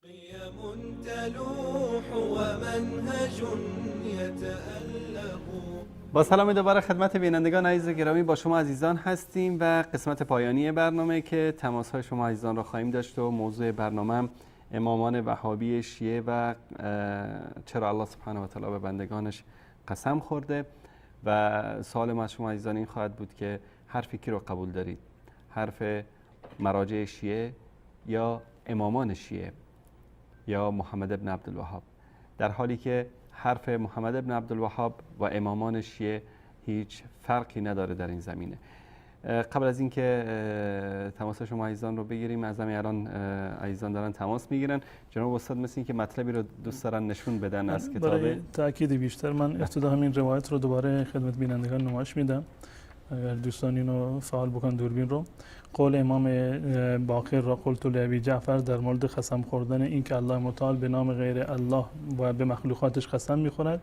A: قيم تلوح ومنهج يتألق.
B: با سلام دوباره خدمت بینندگان عزیز گرامی، با شما عزیزان هستیم و قسمت پایانی برنامه که تماس‌های شما عزیزان را خواهیم داشت و موضوع برنامه امامان وهابی شیعه و چرا الله سبحانه و تعالی به بندگانش قسم خورده. و سوال ما از شما عزیزان این خواهد بود که حرف کی رو قبول دارید؟ حرف مراجع شیعه یا امامان شیعه یا محمد ابن عبدالوهاب؟ در حالی که حرف محمد ابن عبدالوهاب و امامان شیعه هیچ فرقی نداره در این زمینه. قبل از اینکه تماس شما عزیزان رو بگیریم، از همین الان عزیزان دارن تماس میگیرن. جناب استاد مثل این که مطلبی رو دوست دارن نشون بدن از کتاب.
C: برای تأکید بیشتر من ابتدا همین روایت رو دوباره خدمت بینندگان نمایش میدم اگر دوستان اینو فعال بکن دوربین رو. قول امام باقر را قلت لابی جعفر در مورد قسم خوردن این که الله متعال به نام غیر الله و به مخلوقاتش قسم میخورد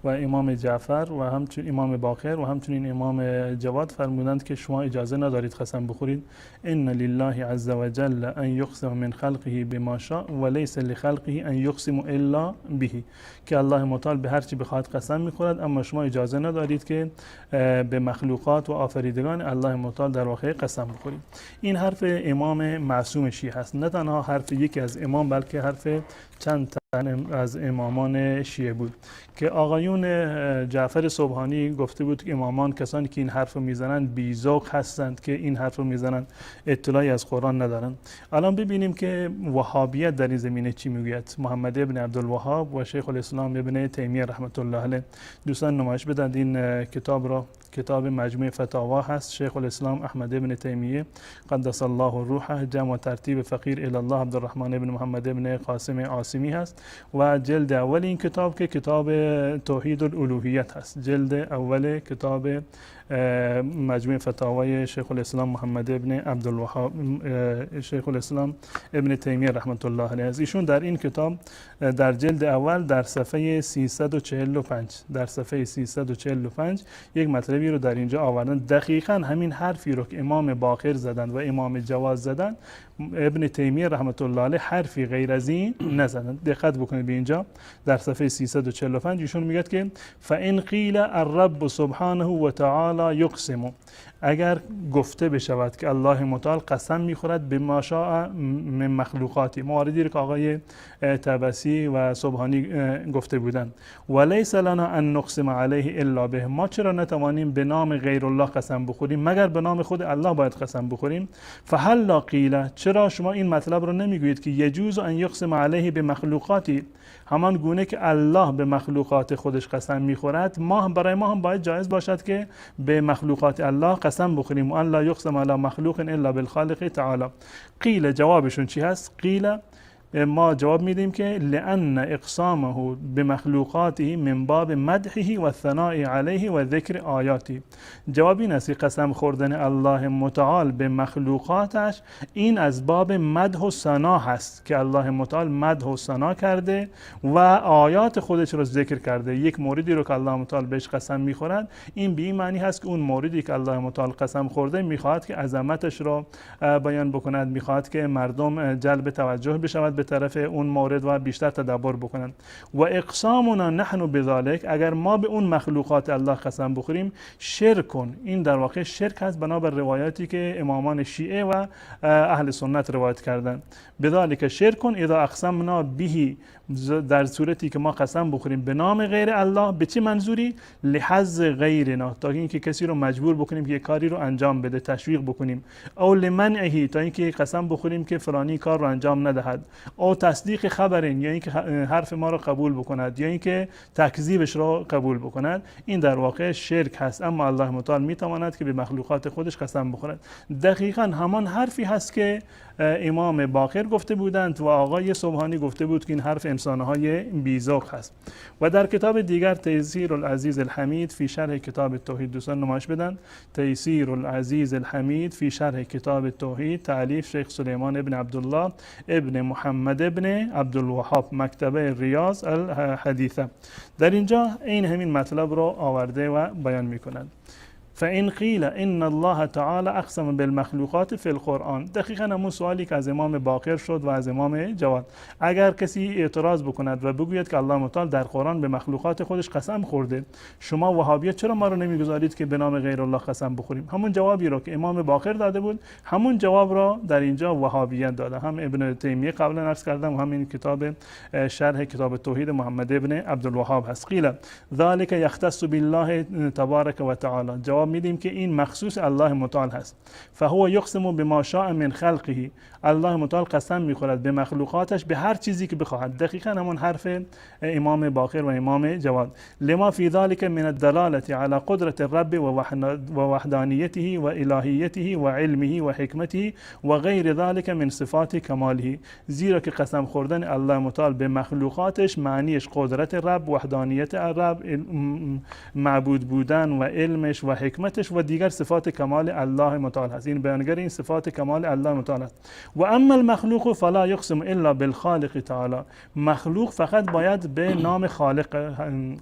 C: و امام جعفر و همچنین امام باقر و همچنین امام جواد فرمودند که شما اجازه ندارید قسم بخورید. ان لله عز وجل ان یقسم من خلقه بما شاء و لیس لخلقه ان یقسم الا به، که الله متعال به هر چی بخواد قسم میخورد، اما شما اجازه ندارید که به مخلوقات و آفریدگان الله متعال در واقع قسم بخورید. این حرف امام معصوم شیعه هست، نه تنها حرف یکی از امام بلکه حرف چند تن از امامان شیعه بود که آقایون جعفر سبحانی گفته بود که امامان کسانی که این حرف رو میزنن بی‌ذوق هستند که این حرف رو میزنن، اطلاعی از قرآن ندارن. الان ببینیم که وهابیت در این زمینه چی میگوید. محمد ابن عبدالوهاب و شیخ الاسلام ابن تیمیه رحمت الله علیه دوستان نمایش بدند این کتاب را. کتاب مجموع فتاوا هست. شیخ الاسلام احمد ابن تیمیه قدس الله روحه، جمع و ترتیب فقیر الی الله عبدالرحمن ابن محمد ابن قاسم عاصمی هست و جلد اول این کتاب که کتاب توحید الالوهیت هست، جلد اول کتاب مجموع فتاوای شیخ الاسلام محمد ابن عبدالوهاب شیخ الاسلام ابن تیمیه رحمت الله علیه است. ایشون در این کتاب در جلد اول در صفحه 345 یک مطلبی رو در اینجا آوردن، دقیقاً همین حرفی رو که امام باقر زدن و امام جواد زدن ابن تیمیه رحمت الله علیه حرفی غیر از این نزدن. دقت بکنید به اینجا در صفحه 345 ایشون میگه که فإن قیل الرب سبحانه و تعالی یقسم، اگر گفته بشود که الله متعال قسم میخورد به ما شاء من مخلوقاتی، مواردی رو که آقای طبسی و سبحانی گفته بودند، ولیس لنا ان نقسم علیه الا به، ما چرا نتوانیم به نام غیر الله قسم بخوریم مگر به نام خود الله باید قسم بخوریم؟ فهلا قیل، چرا شما این مطلب رو نمیگویید که یجوز ان یقسم علیه به مخلوقاتی، همان گونه که الله به مخلوقات خودش قسم میخورد، برای ما هم باید جایز باشد که به مخلوقات الله قسم بخوریم. و ان لا یقسم علی مخلوق الا بالخالق تعالی. قیل، جوابشون چی هست؟ قیل، ما جواب میدیم که لأن اقسامه به مخلوقاته من باب مدحه و ثناء علیه و ذکر آیاتی. جواب این است که قسم خوردن الله متعال به مخلوقاتش این از باب مدح و ثنا هست که الله متعال مدح و ثنا کرده و آیات خودش رو ذکر کرده. یک موردی رو که الله متعال بهش قسم میخورد، این به این معنی هست که اون موردی که الله متعال قسم خورده میخواهد که عظمتش رو بیان بکند، میخواهد که مردم جلب توجه بشود به طرف اون مورد و بیشتر تدبر بکنند. و اقسامنا نحن بذلک، اگر ما به اون مخلوقات الله قسم بخوریم، شرکن، این در واقع شرک هست بنابر روایاتی که امامان شیعه و اهل سنت روایت کردند. بذلک شرکن اذا اقسمنا به، در صورتی که ما قسم بخوریم به نام غیر الله. به چه منظوری؟ لحظ غیرنا، تا اینکه کسی رو مجبور بکنیم که یک کاری رو انجام بده، تشویق بکنیم. او لمنعه، تا اینکه قسم بخوریم که فلانی کار رو انجام ندهد. او تصدیق خبرین، یا اینکه حرف ما رو قبول بکند، یا اینکه تکذیبش رو قبول بکند. این در واقع شرک هست. اما الله متعال میتواند که به مخلوقات خودش قسم بخورد. دقیقاً همان حرفی هست که امام باقر گفته بودند و آقای سبحانی گفته بود که این حرف انسانهای بی‌ذوق هست. و در کتاب دیگر تیسیر العزیز الحمید فی شرح کتاب توحید، دوستان نمایش بدن، تیسیر العزیز الحمید فی شرح کتاب توحید، تالیف شیخ سلیمان ابن عبدالله ابن محمد ابن عبدالوهاب، مکتبه ریاض الحدیثه. در اینجا این همین مطلب رو آورده و بیان میکنند. فإن قیل ان الله تعالی اقسم بالمخلوقات فی القرآن، دقیقا همون سوالی که از امام باقر شد و از امام جواد. اگر کسی اعتراض بکند و بگوید که الله متعال در قرآن به مخلوقات خودش قسم خورده، شما وهابیت چرا ما رو نمیگذارید که به نام غیر الله قسم بخوریم؟ همون جوابی رو که امام باقر داده بود، همون جواب را در اینجا وهابیت داده. هم ابن تیمیه قبلا عرض کردم و همین کتاب شرح کتاب توحید محمد ابن عبدالوهاب هست. قیل ذلك یختص بالله تبارک و تعالی، جواب میدیم که این مخصوص الله متعال هست. فهو یقسم بما شاء من خلقه، الله متعال قسم میخورد به مخلوقاتش به هر چیزی که بخواهد. دقیقاً همون حرف امام باقر و امام جواد. لما فی ذلك من الدلاله على قدرت الرب و وحدانیته و الهیته و علمه و حکمته و غیر ذلك من صفات کماله، زیرا که قسم خوردن الله متعال به مخلوقاتش معنیش قدرت رب، وحدانیت رب، معبود بودن و علمش و حکمتش و دیگر صفات کمال الله متعال هست. این بیانگر این صفات کمال الله متعال است. و اما المخلوق فلا یقسم الا بالخالق تعالی، مخلوق فقط باید به نام خالق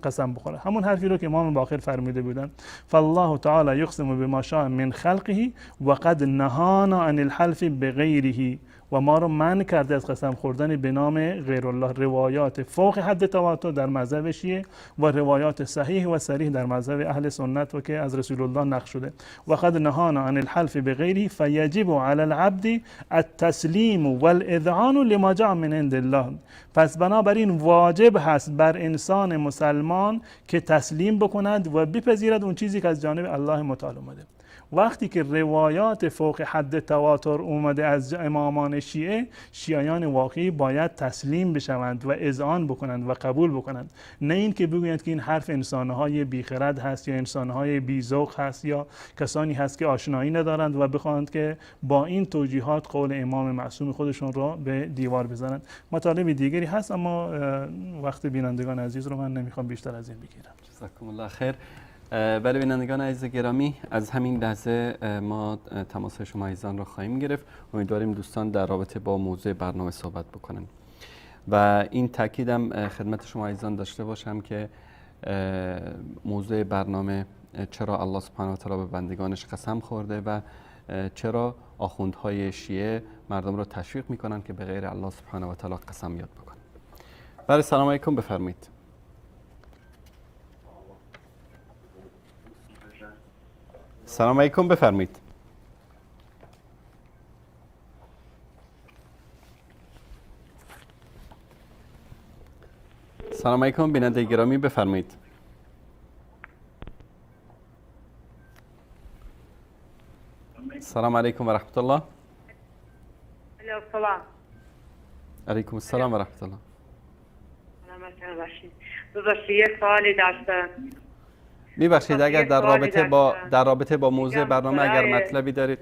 C: قسم بخوره. همون حرفی رو که امام باقر فرموده بودن، فالله تعالی یقسم بما شاء من خلقه و قد نهانا عن الحلف بغیره، و ما رو منع کرده از قسم خوردن به نام غیر الله. روایات فوق حد تواتر در مذهب شیعه و روایات صحیح و صریح در مذهب اهل سنت و که از رسول الله نقل شده. و قد نهانا عن الحلف بغیره فیجب علی العبد التسلیم والاذعان لما جاء من عند الله، پس بنابراین واجب هست بر انسان مسلمان که تسلیم بکند و بپذیرد اون چیزی که از جانب الله متعال اومده. وقتی که روایات فوق حد تواتر اومده از امامان شیعه، شیعیان واقعی باید تسلیم بشوند و اذعان بکنند و قبول بکنند، نه این که بگویند که این حرف انسانهای بیخرد هست یا انسانهای بیذوق هست یا کسانی هست که آشنایی ندارند و بخواهند که با این توجیهات قول امام معصوم خودشون را به دیوار بزنند. مطالب دیگری هست اما وقت بینندگان عزیز رو من نمیخوام بیشتر از این بگیرم.
B: جزاکم الله خیر. بله بینندگان عزیز گرامی، از همین لحظه ما تماس شما عزیزان را خواهیم گرفت. امیدواریم دوستان در رابطه با موضوع برنامه صحبت بکنن و این تاکیدم خدمت شما عزیزان داشته باشم که موضوع برنامه چرا الله سبحانه و تعالی به بندگانش قسم خورده و چرا آخوندهای شیعه مردم را تشویق میکنن که به غیر الله سبحانه و تعالی قسم یاد بکنن. بله سلام علیکم، سلام علیکم، بفرمایید. سلام علیکم بیننده گرامی، بفرمایید. السلام علیکم و رحمت الله.
D: سلام.
B: علیکم السلام و رحمت الله.
D: سلامت باشید. یه سوالی داشتم.
B: میبخشید اگر در رابطه با موضوع برنامه اگر مطلبی دارید.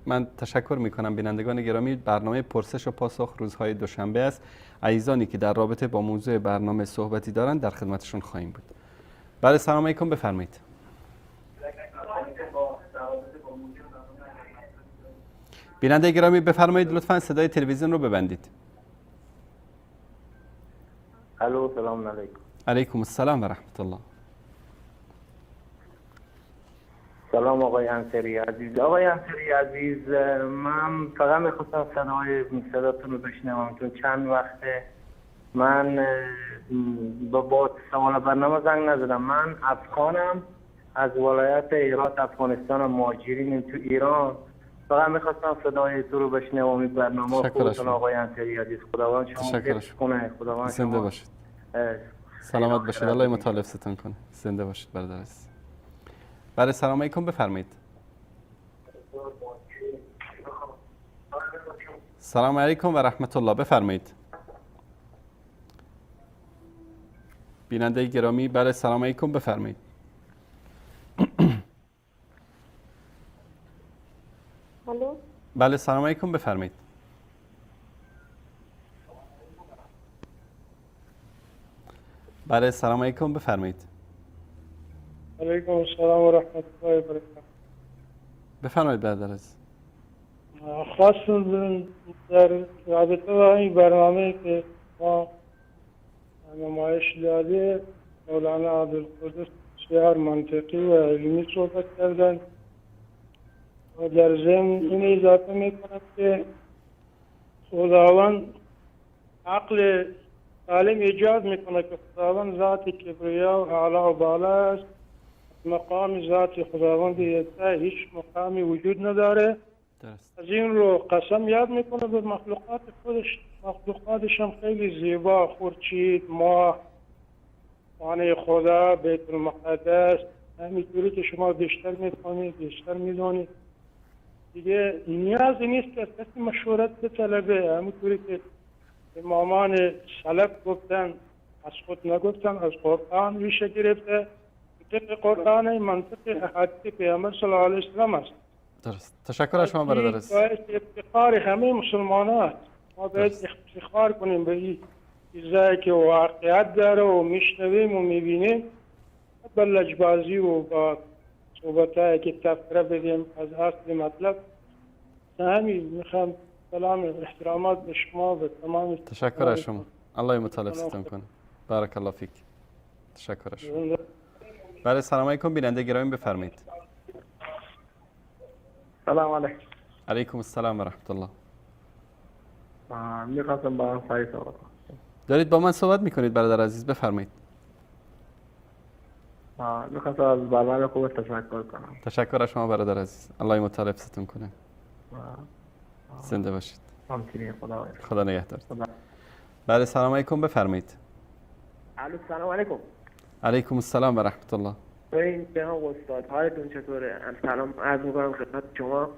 B: من تشکر میکنم. بینندگان گرامی، برنامه پرسش و پاسخ روزهای دوشنبه است. عزیزانی که در رابطه با موضوع برنامه صحبتی دارند در خدمتشون خواهیم بود. بله سلام علیکم، بفرمایید. بیننده گرامی بفرمایید لطفاً صدای تلویزیون رو ببندید.
E: الو، سلام علیکم.
B: علیکم السلام و رحمت الله.
E: سلام آقای انصاری عزیز. آقای انصاری عزیز، من فقط میخواستم صداتون رو بشنوم، چون چند وقته من با سوال برنامه زنگ نزدم. من افغانم، از ولایت هرات افغانستان، مهاجرینیم تو ایران. فقط میخواستم صدای تو رو بشنوم. این برنامه خودتون آقای انصاری عزیز، خداوند شما حفظ کنه. خداوند
B: زنده
E: شما
B: باشید. سلامت باشید. الله مطالب ستون کنه. زنده باشید برادر عزیز. بله سلام علیکم، بفرمایید. سلام علیکم و رحمت الله، بفرمایید. بیننده گرامی، بله سلام علیکم، بفرمایید.
D: الو.
B: بله سلام علیکم، بفرمایید. بله سلام علیکم، بفرمایید.
F: علیکم السلام و رحمت الله و برکاته.
B: بفرمایید برادر عزیز.
F: خواستم در رابطه با این برنامه که ما نمایش داده مولانا عبدالقدوس بسیار منطقی و علمی صحبت کردن و در ضمن این اضافه میکنم که خداوند عقل سالم ایجاد میکنه که خداوند ذات کبریا و اعلی و بالا است. مقام ذات خداوند یکتا هیچ مقامی وجود نداره.
B: درست.
F: از این رو قسم یاد میکنه به مخلوقات خودش. مخلوقاتش هم خیلی زیبا، خورشید، ماه، خانه خدا، بیت المقدس، همینطوری که شما بیشتر میفهمید، بیشتر میدونید. دیگه نیازی نیست که از کسی مشورت بطلبه. همینطوری که امامان سلف گفتن، از خود نگفتن، از قرآن ریشه گرفته. طبق قرآن منطق احادیث پیامبر صلی الله علیه و سلم است.
B: درست. تشکر از شما برادر عزیز.
F: باید افتخار همه مسلمان است. ما باید افتخار کنیم به این چیزایی که واقعیت داره و میشنویم و میبینیم، با لجبازی و با صحبتایی که تفسیر بدیم از اصل مطلب. همین میخوام سلام و احترامات به شما و تمام.
B: تشکر از شما. الله مطالب ستون کنه. بارک الله فیک. تشکر از شما. بله سلام علیکم بیننده گرامی، بفرمایید.
E: سلام علیکم.
B: علیکم السلام و رحمت الله.
E: میخواستم با هم صحبت کنم.
B: دارید با من صحبت میکنید برادر عزیز، بفرمایید.
E: میخواستم از برنامه خوب تشکر کنم.
B: تشکر از شما برادر عزیز. الله مطالب ستون کنه. زنده باشید. خدا نگهدار. بله سلام علیکم، بفرمایید.
E: الو، سلام علیکم.
B: علیکم السلام و رحمت الله.
E: این جناب استاد حالتون چطوره؟ سلام عرض میکنم خدمت شما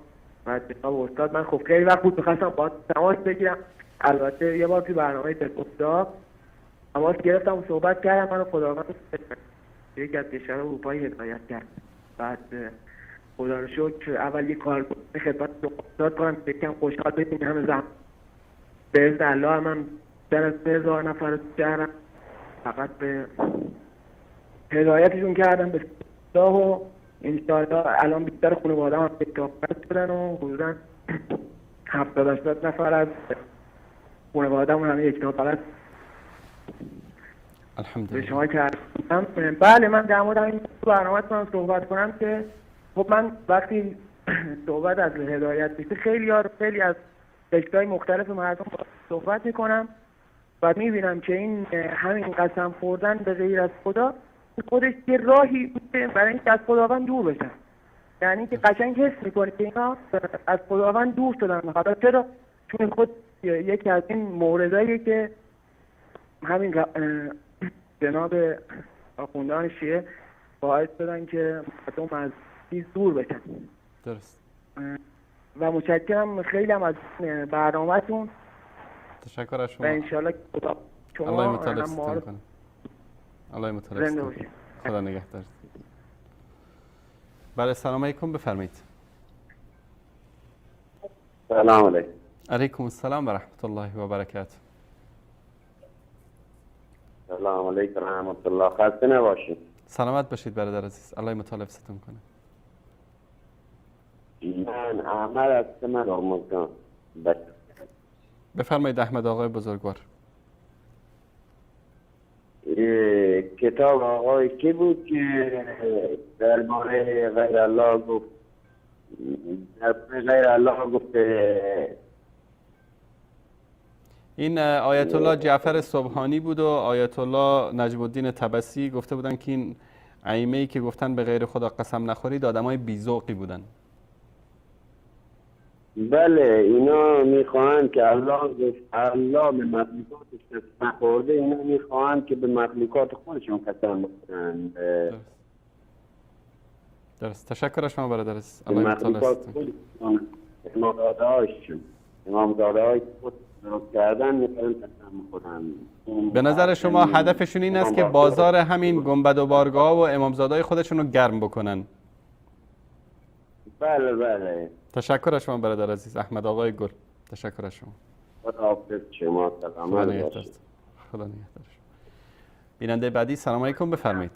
E: و جناب استاد. من خب خیلی وقت بود میخواستم با تماس بگیرم. البته یه بار توی برنامه استاد تماس گرفتم و صحبت کردم. من خداوند یکی از کشورهای اروپایی هدایت کرد. بعد خدا رو شکر اول یه کار خدمت استاد کنم که یکم خوشحال بشین همه زحمت. باذن الله من در از 3000 نفر کردم، فقط به هدایتشون کردم به الله و انشاءالله الان بیشتر خانواده هم کتاب پرست شدن و حدودا 70-80 نفر از خانواده همون همه کتاب پرست
B: الحمدلله.
E: به شما کردم. بله من در مورد این برنامه کنم صحبت کنم که خب من وقتی صحبت از هدایت میشه خیلی از فکرهای مختلف مردم صحبت میکنم و میبینم که این همین قسم خوردن به غیر از خدا خودش یه راهی برای اینکه از خداوند دور بشن. یعنی که قشنگ حس میکنی که اینا از خداوند دور شدن. حالا چرا؟ چون خود یکی از این مورداییه که همین جناب آخوندان شیعه باعث شدن که مردم از چیز دور بشن.
B: درست.
E: و متشکرم خیلی هم از برنامه‌تون.
B: تشکر از
E: و
B: شما.
E: انشالله خدا
B: الله
E: شما
B: مطالب
E: هم
B: ستون
E: ما رو
B: کنه. الله مطالب
E: زنده
B: ستون
E: باشید.
B: کنه. خدا نگهدار. بله سلام علیکم، بفرمایید.
G: سلام علیکم.
B: علیکم السلام و رحمت الله و برکاته.
G: سلام علیکم و رحمت الله. خسته نباشید.
B: سلامت باشید برادر عزیز. الله مطالب ستون کنه.
G: من احمد هستم از هرمزگان.
B: بفرمایید احمد آقای بزرگوار.
G: کتاب آقای کی بود که درباره غیر الله گفت؟ درباره غیر الله گفت
B: این آیت الله جعفر سبحانی بود و آیت الله نجم الدین طبسی گفته بودن که این ائمه‌ای که گفتن به غیر خدا قسم نخورید آدمای بی‌ذوقی بودن.
G: بله اینا میخواهند که الله به مخلوقاتش قسم نخورده، اینا میخواهند که به مخلوقات خودشون قسم بخورند.
B: درست. تشکر از شما برادر عزیز.
G: به
B: الله
G: مخلوقات
B: مطالب
G: خودشون امامزاده‌هاش خود درست کردن میخواهند قسم بخورند.
B: به نظر شما هدفشون این است که بازار همین گنبد و بارگاه و امامزاده‌های خودشون رو گرم بکنن؟
G: بله بله.
B: تشکر از شما برادر عزیز. احمد آقای گل. تشکر از شما.
G: خداحافظ شما.
B: خدا
G: سلامت
B: نگهدار.
G: باشید.
B: خدا نگهدار. بیننده بعدی سلام علیکم، بفرمایید.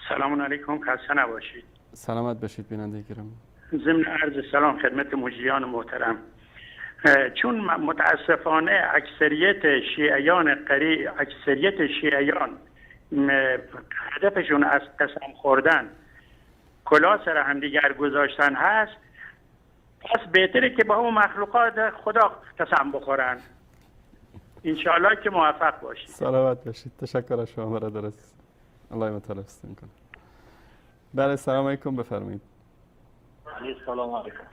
H: سلام علیکم، خسته نباشید.
B: سلامت باشید بیننده گرامی.
H: ضمن عرض سلام خدمت مجریان محترم. چون متاسفانه اکثریت شیعیان هدفشون از قسم خوردن کلا سر همدیگر گذاشتن هست، پس بهتره که با همون مخلوقات خدا قسم بخورن. انشاءالله که موفق باشید.
B: سلامت باشید. تشکر از شما برادر عزیز. الله مطالب ستون کنه. بله سلام علیکم، بفرمایید.
I: سلام علیکم.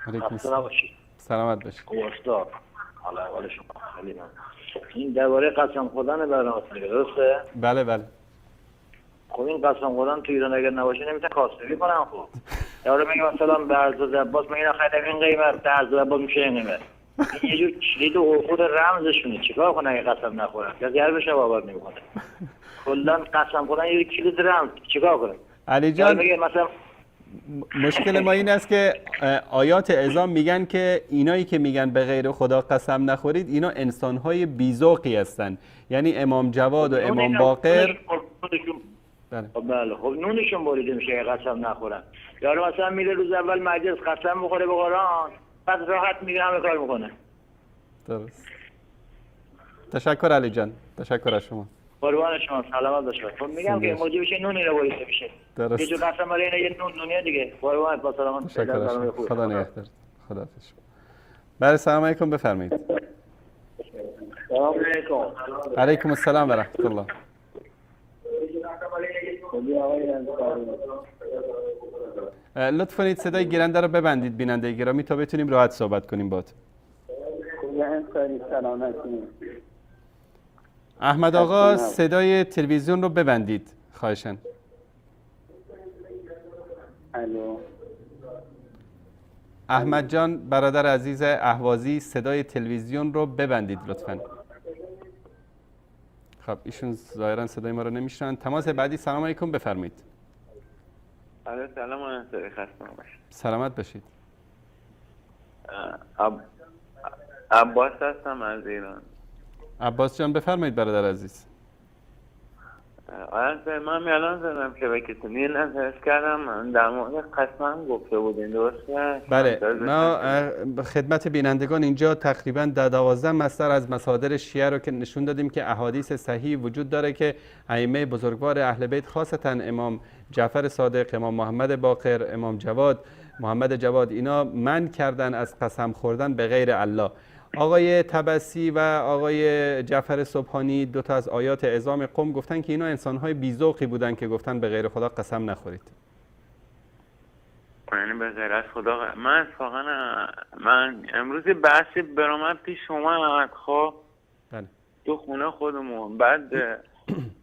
B: علیکم
I: خسته نباشید.
B: سلامت باشید.
I: استاد حالا اول شما خیلی ممنون. این درباره قسم خوردن برنامه درسته؟
B: بله بله.
I: خب این قسم خوردن تو ایران اگر نباشه نمیتونه کاسبی کنن. خب یارو میگه مثلا به ارز عباس میگن خیلی این قیمت به ارز عباس میشه این قیمت. این یه جور کلید و خود رمزشونه. چیکار کنه اگه قسم نخورن؟ کسی هر بشه باور نمیکنه. کلا قسم خوردن یه کلید رمز. چیکار کنه؟
B: علی جان
I: میگه مثلا
B: مشکل ما این است که آیات اعظام میگن که اینایی که میگن به غیر خدا قسم نخورید اینا انسانهای بی‌ذوقی هستن. یعنی امام جواد و امام باقر
I: بله خب نونشون بریده میشه قسم نخورن. یارو مثلا میره روز اول مجلس قسم بخوره به قرآن، بعد راحت میگه همه کار میکنه.
B: درست. تشکر علی جان. تشکر از شما.
I: قربان شما. سلامت باشید. خب میگم که موجب بشه نونی رو بریده میشه.
B: درست.
I: یه جو قسم برای اینا یه نونیه دیگه. قربان با سلامت.
B: تشکر از شما. خدا نگهدار. خدا حافظ. بله سلام علیکم، بفرمایید.
I: سلام علیکم.
B: علیکم السلام و رحمت الله. لطف کنید صدای گیرنده رو ببندید بیننده گرامی تا بتونیم راحت صحبت کنیم باهات. احمد آقا صدای تلویزیون رو ببندید خواهشاً. احمد جان برادر عزیز اهوازی صدای تلویزیون رو ببندید لطفاً. خب ایشون ظاهرا صدای ما رو نمیشنن. تماس بعدی سلام علیکم، بفرمایید.
J: سلام علیکم. خسته نباشید.
B: سلامت باشید.
J: عباس هستم از ایران.
B: عباس جان بفرمایید برادر عزیز.
J: من الان زدم که به کسی نظرش کردم در مورد قسم گفته بودین درسته؟
B: بله ما خدمت بینندگان اینجا تقریبا 12 مصدر از مصادر شیعه رو که نشون دادیم که احادیث صحیح وجود داره که ائمه بزرگوار اهل بیت خاصتا امام جعفر صادق، امام محمد باقر، امام جواد، محمد جواد اینا منع کردن از قسم خوردن به غیر الله. آقای طبسی و آقای جعفر سبحانی دو تا از آیات اعظام قم گفتن که اینا انسان‌های بی‌ذوقی بودن که گفتن به غیر خدا قسم نخورید.
J: یعنی به غیر از خدا من اتفاقا من امروز بحثی برآمد پیش اومد خب
B: بله.
J: تو خونه خودمون بعد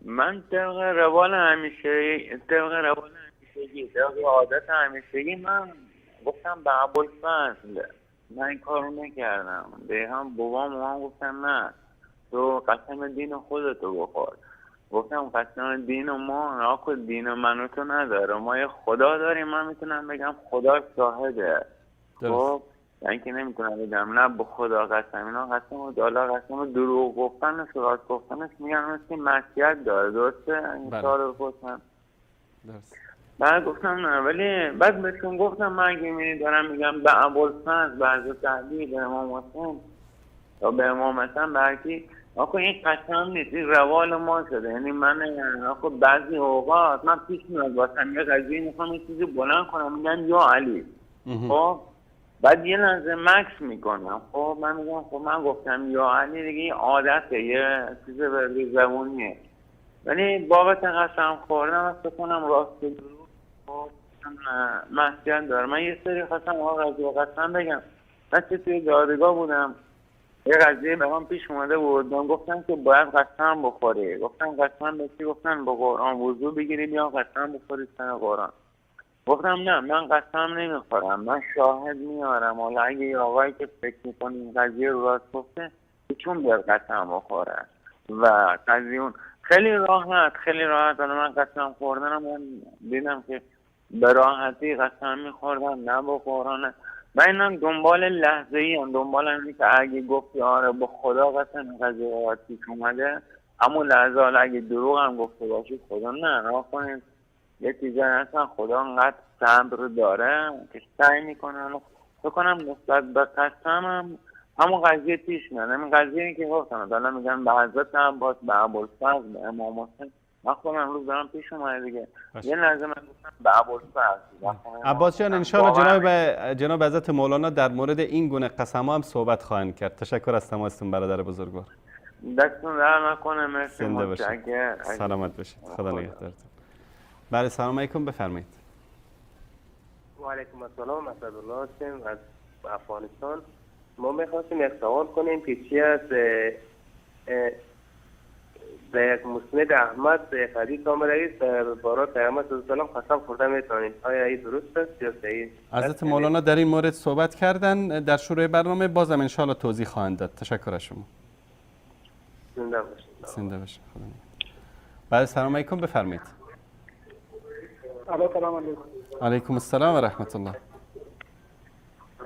J: من طبق روال همیشگی طبق عادت همیشگی من گفتم به ابوالفضل من این کارو نکردم به هم بابام گفتم نه تو قسم دین خودتو بخور گفتم قسم دین ما ناکو دین منو تو نداره ما یه خدا داریم من میتونم بگم خدا شاهده خب یعنی که نمیتونم بگم نه به خدا قسم اینا قسم و دالا قسم و دروغ گفتنش راست گفتنش میگن مثل معصیت داره درسته این کار رو گفتم
B: درست
J: بعد گفتم نه ولی بعد بهشون گفتم من اگه دارم میگم به ابوالفضل به حضرت علی به امام حسین یا به امام حسن برکی آخه این قسم نیست این روال ما شده یعنی من آخه بعضی اوقات من پیش میاد واسم یه قضیه میخوام یه چیزی بلند کنم میگن یا علی خب بعد یه لحظه مکس میکنم خب من میگم خب من گفتم یا علی دیگه این عادته یه چیز به زبونیه ولی بابت قسم خوردم از کنم راست دروغ خب معصیت داره من یه سری خواستم قضیه قسم بگم من توی دادگاه بودم یه قضیه به من پیش اومده بود من گفتم که باید قسم بخوری گفتم قسم به چی گفتن با قرآن وضو بگیری بیا قسم بخوری سن قرآن گفتم نه من قسم نمیخورم من شاهد میارم حالا اگه یه آقایی که فکر میکنی این قضیه رو راست گفته چون بیاد قسم بخوره و قضیه اون خیلی راحت حالا من قسم خوردنم من دیدم که به راحتی قسم میخوردم نه با قرآن و اینم دنبال لحظه ای هم دنبال اینی که اگه گفتی آره با خدا قسم قضیه باید پیش اومده اما لحظه حالا اگه دروغ هم گفته باشی خدا نه راه کنید یه چیزایی هستن خدا انقدر صبر داره که سعی میکنن بکنم نسبت به قسم هم همون قضیه پیش میاد همین قضیه که گفتم حالا میگن به حضرت عباس به ابوالفضل به امام حسین من خودم امروز دارم پیش اومده دیگه یه لحظه من گفتم به ابوالفضل
B: عباس جان انشاءالله جناب حضرت مولانا در مورد این گونه قسم هم صحبت خواهند کرد تشکر از تماستون برادر بزرگوار
J: دستتون در نکنه مرسی
B: متشکرم سلامت باشید خدا نگهدارتون بله سلام علیکم بفرمایید
K: و علیکم السلام اسدالله هستیم از افغانستان ما میخواستیم یک سوال کنیم پیچی از در یک مسند احمد یک حدیث آمده است بارات پیامبر صلی الله علیه و آله قسم خورده میتونید آیا این درست است یا صحیح
B: حضرت مولانا در این مورد صحبت کردن در شروع برنامه بازم ان شاء الله توضیح خواهند داد تشکر از شما
K: زنده باشید
B: زنده باشید بله سلام علیکم بفرمایید
L: سلام علیکم
B: علیکم السلام و رحمت الله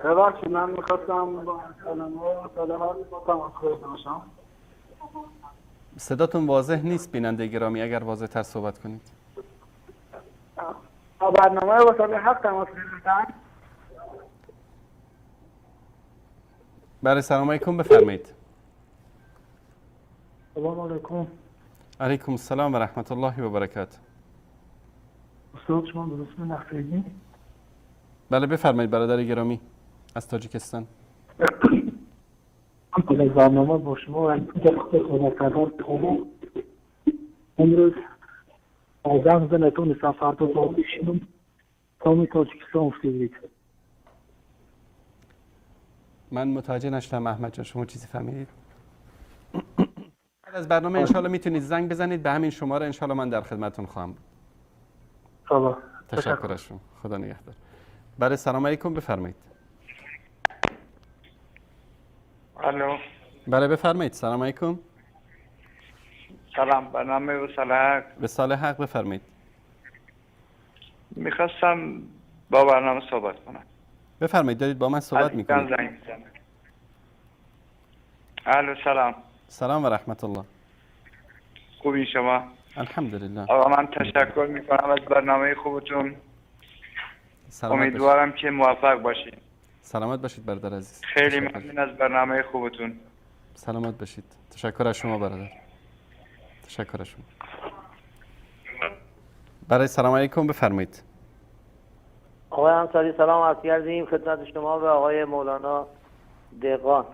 L: ببخشید من میخواستم با سلامات تماس گرفته باشم
B: صداتون واضح نیست بیننده گرامی اگر واضح تر صحبت کنید
L: برنامه وسایل حق تماس گرفتن
B: بله سلام علیکم بفرمایید
L: سلام علیکم
B: علیکم السلام و رحمت الله و برکاته
L: استاد شما درست نخیدی
B: بله بفرمایید برادر گرامی از تاجیکستان
L: من برنامه با شما خدا کردن خوبه امروز آزم زنتون سفر تو باشیم تامی تاجیکستان افتیدید
B: من متوجه نشدم احمد جان شما چیزی فهمیدید بعد از برنامه انشالله میتونید زنگ بزنید به همین شماره انشالله من در خدمتون خواهم بود تشکر از شما خدا نگهدار بله سلام علیکم بفرمایید
M: الو
B: بله بفرمایید سلام علیکم
M: سلام برنامه وصال حق
B: به صالح حق بفرمایید
M: میخواستم با برنامه صحبت کنم
B: بفرمایید دارید با من صحبت میکنید
M: الو سلام
B: سلام و رحمت الله
M: خوبی شما
B: الحمدلله
M: آقا من تشکر میکنم از برنامه خوبتون امیدوارم که موفق باشید
B: سلامت باشید برادر عزیز
M: خیلی ممنون از برنامه خوبتون
B: سلامت باشید تشکر از شما برادر تشکر از شما برای سلام علیکم بفرمایید
N: آقای انصاری سلام عرض کردیم خدمت شما و آقای مولانا دهقان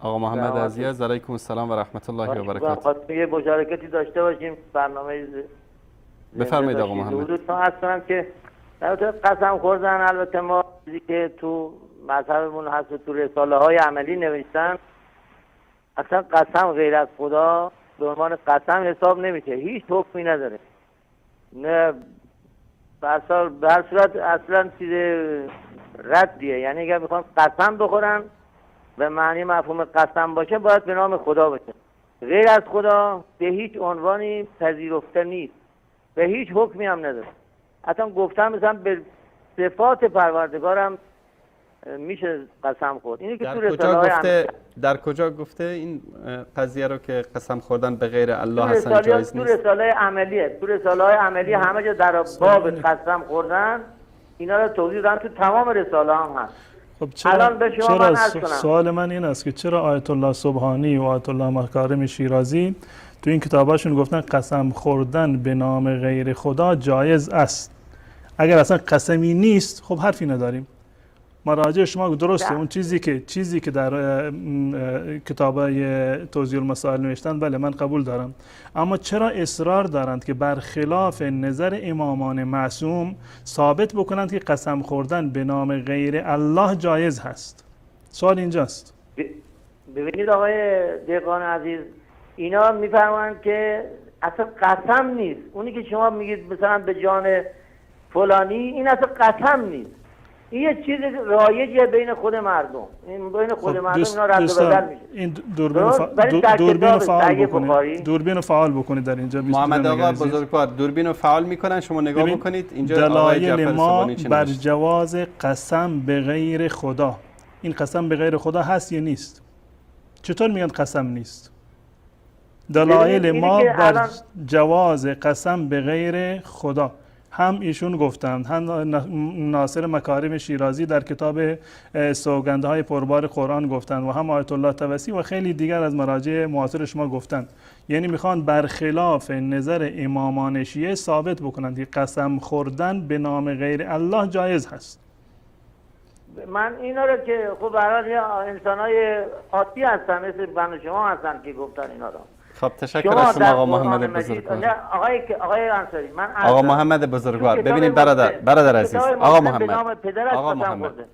B: آقا محمد عزیز علیکم السلام و رحمت الله و برکاته
N: خواستم یه مشارکتی داشته باشیم برنامه
B: بفرمایید آقا محمد
N: دوستان هستم که البته قسم خوردن، البته ما چیزی که تو مذهبمون هست و تو رساله های عملی نوشتن، اصلا قسم غیر از خدا به عنوان قسم حساب نمیشه، هیچ حکمی نداره. نه به هر صورت اصلا چیز ردیه. یعنی اگر میخوان قسم بخورن به معنی مفهوم قسم باشه باید به نام خدا باشه، غیر از خدا به هیچ عنوانی پذیرفته نیست، به هیچ حکمی هم نداره. حتی گفتم مثلا به صفات پروردگارم میشه قسم خورد. اینی که تو رساله
B: در کجا گفته این قضیه رو که قسم خوردن به غیر الله اصلا جایز نیست؟
N: تو رساله عملیه، تو رساله های عملی همه جا در باب قسم خوردن اینا رو توضیح دادن، تو تمام رساله هم هست.
C: خب چرا سوال من این است که چرا آیت الله سبحانی و آیت الله مکارم شیرازی تو این کتاباشون گفتن قسم خوردن به نام غیر خدا جایز است؟ اگر اصلا قسمی نیست خب حرفی نداریم. مراجع شما درسته، اون چیزی که در کتابای توضیح المسائل نوشتن بله من قبول دارم، اما چرا اصرار دارند که برخلاف نظر امامان معصوم ثابت بکنند که قسم خوردن به نام غیر الله جایز هست؟ سوال اینجاست.
N: ببینید آقای دهقان عزیز، اینا میفرمایند که اصلا قسم نیست. اونی که شما میگید مثلا به جان فلانی، این اصلا قسم نیست، این یه چیز رایجیه بین خود مردم. این بین خود مردم اینا رد و بدل میشه.
C: این دوربین فعال بکنید در اینجا.
B: محمد آقا بزرگوار دوربین رو فعال میکنن، شما نگاه بکنید اینجا.
C: دلایل ما بر جواز قسم به غیر خدا، این قسم به غیر خدا هست یا نیست؟ چطور میگن قسم نیست؟ دلایل ما بر جواز قسم به غیر خدا هم ایشون گفتند، هم ناصر مکارم شیرازی در کتاب سوگندهای پربار قرآن گفتند و هم آیت الله طوسی و خیلی دیگر از مراجع معاصر شما گفتند. یعنی میخوان برخلاف نظر امامان شیعه ثابت بکنند که قسم خوردن به نام غیر الله جایز هست.
N: من اینا رو که خب برای انسان‌های عادی هستن، مثل بنده شما هستن که گفتن اینا رو.
B: خب تشکر از شما آقا محمد بزرگوار.
N: آقای انصاری، من
B: آقا محمد بزرگوار، ببینید برادر عزیز،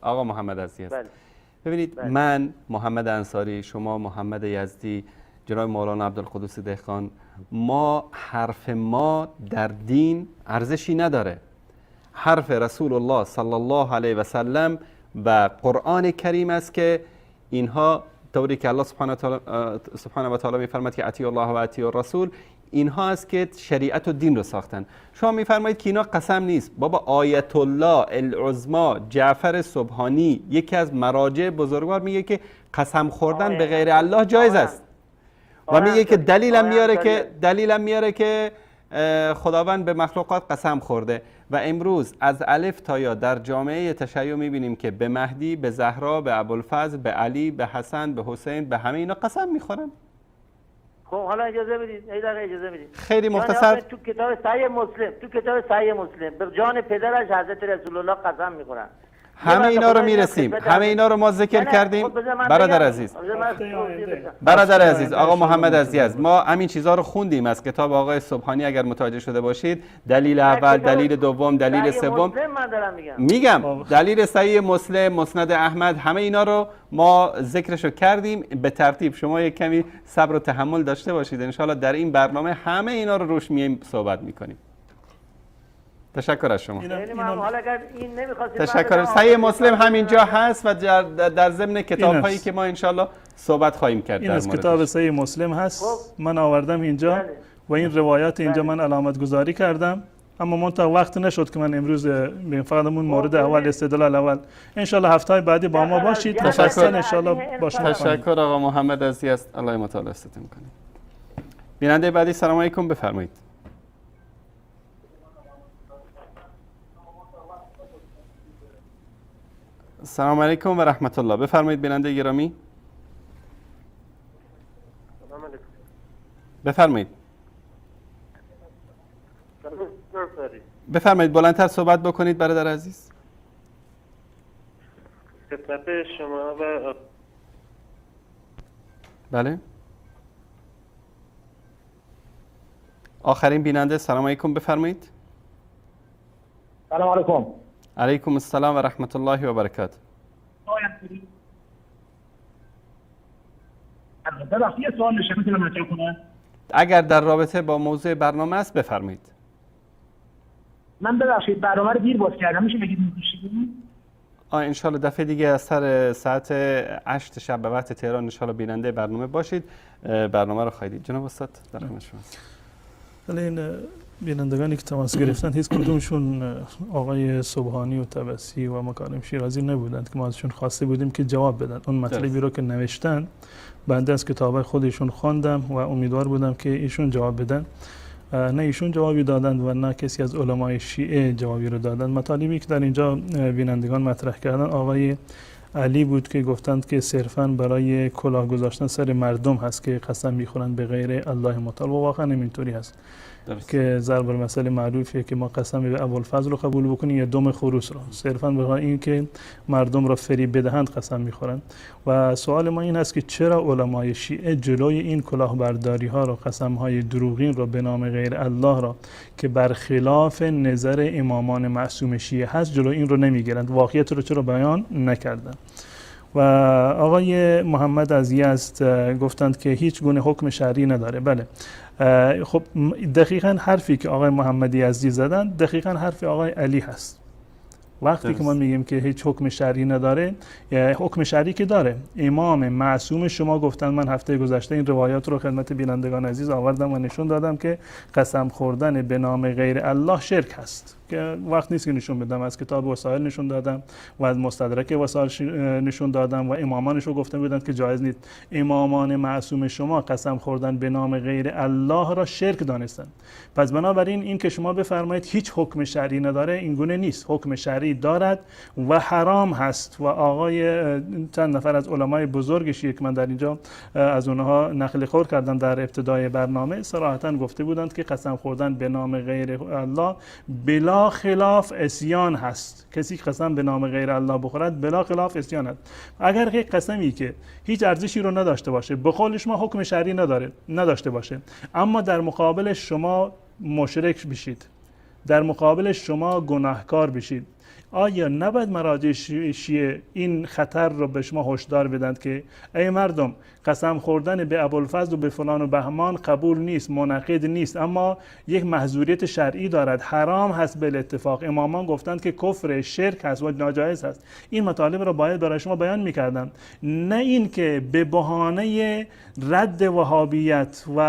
B: آقا محمد عزیز، ببینید من محمد انصاری، شما محمد یزدی، جناب مولانا عبدالقدوس دهقان، ما حرف ما در دین ارزشی نداره. حرف رسول الله صلی الله علیه و سلم و قرآن کریم است که اینها طوری که الله سبحانه و تعالی میفرماید که اطیعوا الله و اطیعوا الرسول، اینها است که شریعت و دین رو ساختن. شما میفرمایید که اینا قسم نیست. بابا آیت الله العظما جعفر سبحانی یکی از مراجع بزرگوار میگه که قسم خوردن به غیر الله جایز است و میگه که دلیلم میاره که خداوند به مخلوقات قسم خورده. و امروز از الف تا یا در جامعه تشیع میبینیم که به مهدی، به زهرا، به ابوالفضل، به علی، به حسن، به حسین، به همه اینا قسم میخورن.
N: خب حالا اجازه بدید، اجازه بدید.
B: خیلی مختصر
N: تو کتاب صحیح مسلم به جان پدرش حضرت رسول الله قسم میخورن.
B: همه اینا رو میرسیم، همه اینا رو ما ذکر کردیم. برادر عزیز آقا محمد عزیز، ما همین چیزها رو خوندیم از کتاب آقای سبحانی اگر متوجه شده باشید. دلیل اول، دلیل دوم، دلیل سوم، میگم دلیل صحیح مسلم، مسند احمد، همه اینا رو ما ذکرشو کردیم به ترتیب. شما یک کمی صبر و تحمل داشته باشید، انشاءالله در این برنامه همه اینا رو روش صحبت میکنیم. تشکر از شما. تشکر. صحیح مسلم همینجا هست و در ضمن کتاب هایی که ما انشالله صحبت خواهیم کرد.
C: این از کتاب صحیح مسلم هست، من آوردم اینجا و این روایات اینجا من علامت گذاری کردم، اما منتها وقت نشد که من امروز فقط اون مورد اول استدلال اول. انشالله هفته بعدی با ما باشید.
B: تشکر.
C: انشالله باشید.
B: تشکر آقا محمد عزیز، الله متعال استتون کنه. بیننده بعدی سلام علیکم، بفرمایید. سلام علیکم و رحمت الله، بفرمایید بیننده گرامی. بفرمایید. بفرمایید بلندتر صحبت بکنید برادر عزیز.
K: خدمت شما و
B: بله. آخرین بیننده سلام علیکم، بفرمایید.
O: سلام علیکم.
B: علیکم السلام و رحمت الله و برکاته.
O: ببخشید یه سوال نشه میتونم مطرح کنم؟
B: اگر در رابطه با موضوع برنامه است بفرمایید.
O: من ببخشید برنامه رو دیر باز کردم، میشه بگید می‌پوشیدین؟
B: انشالله دفعه دیگه از سر ساعت 8 شب به وقت تهران انشالله بیننده برنامه باشید، برنامه رو خواهید. جناب استاد در خدمت شما.
C: ولی این بینندگانی که تماس گرفتن هیچ کدومشون آقای سبحانی و طبسی و مکارم شیرازی نبودند که ما ازشون خواسته بودیم که جواب بدن. اون مطلبی رو که نوشتن بنده از کتاب خودشون خواندم و امیدوار بودم که ایشون جواب بدن. نه ایشون جوابی دادند و نه کسی از علمای شیعه جوابی رو دادند. مطالبی که در اینجا بینندگان مطرح کردن آقای علی بود که گفتند که صرفاً برای کلاه گذاشتن سر مردم هست که قسم میخورند به غیر الله متعال، و واقعا اینطوری هست که ضرب المثل معروفیه که ما قسم به ابوالفضل رو قبول بکنیم یا دم خروس رو، صرفاً برای این که مردم را فریب بدهند قسم میخورند. و سوال ما این است که چرا علمای شیعه جلوی این کلاهبرداری ها رو، قسم های دروغین رو به نام غیر الله را که برخلاف نظر امامان معصوم شیعه هست جلوی این رو نمیگیرند، واقعیت رو چرا بیان نکردند؟ و آقای محمد از یزد گفتند که هیچ گونه حکم شرعی نداره. بله، خب دقیقاً حرفی که آقای محمد یزدی زدن دقیقاً حرف آقای علی هست. وقتی که ما میگیم که هیچ حکم شرعی نداره، حکم شرعی که داره. امام معصوم شما گفتن، من هفته گذشته این روایات رو خدمت بینندگان عزیز آوردم و نشون دادم که قسم خوردن به نام غیر الله شرک هست، که وقت نیست که نشون بدم. از کتاب وسائل نشون دادم و از مستدرک وسائل نشون دادم و امامانش رو گفته بودند که جایز نیست. امامان معصوم شما قسم خوردن به نام غیر الله را شرک دانستند. پس بنابراین این که شما بفرمایید هیچ حکم شرعی نداره، این گونه نیست. حکم شرعی دارد و حرام هست. و آقای چند نفر از علمای بزرگ شیعه که من در اینجا از اونها نقل قول کردم در ابتدای برنامه، صراحتاً گفته بودند که قسم خوردن به نام غیر الله بلا خلاف عصیان هست. کسی که قسم به نام غیر الله بخورد بلا خلاف عصیان هست. اگر یک قسمی که هیچ ارزشی رو نداشته باشه، به قول شما حکم شرعی نداشته باشه، اما در مقابلش شما مشرک بشید، در مقابلش شما گناهکار بشید، آیا نباید مراجع شیعه این خطر رو به شما هشدار بدند که ای مردم، قسم خوردن به ابوالفضل و به فلان و بهمان قبول نیست، منعقد نیست، اما یک محظوریت شرعی دارد، حرام هست بالاتفاق. امامان گفتند که کفر، شرک هست و ناجایز هست. این مطالب رو باید برای شما بیان میکردم، نه این که به بهانه رد وهابیت و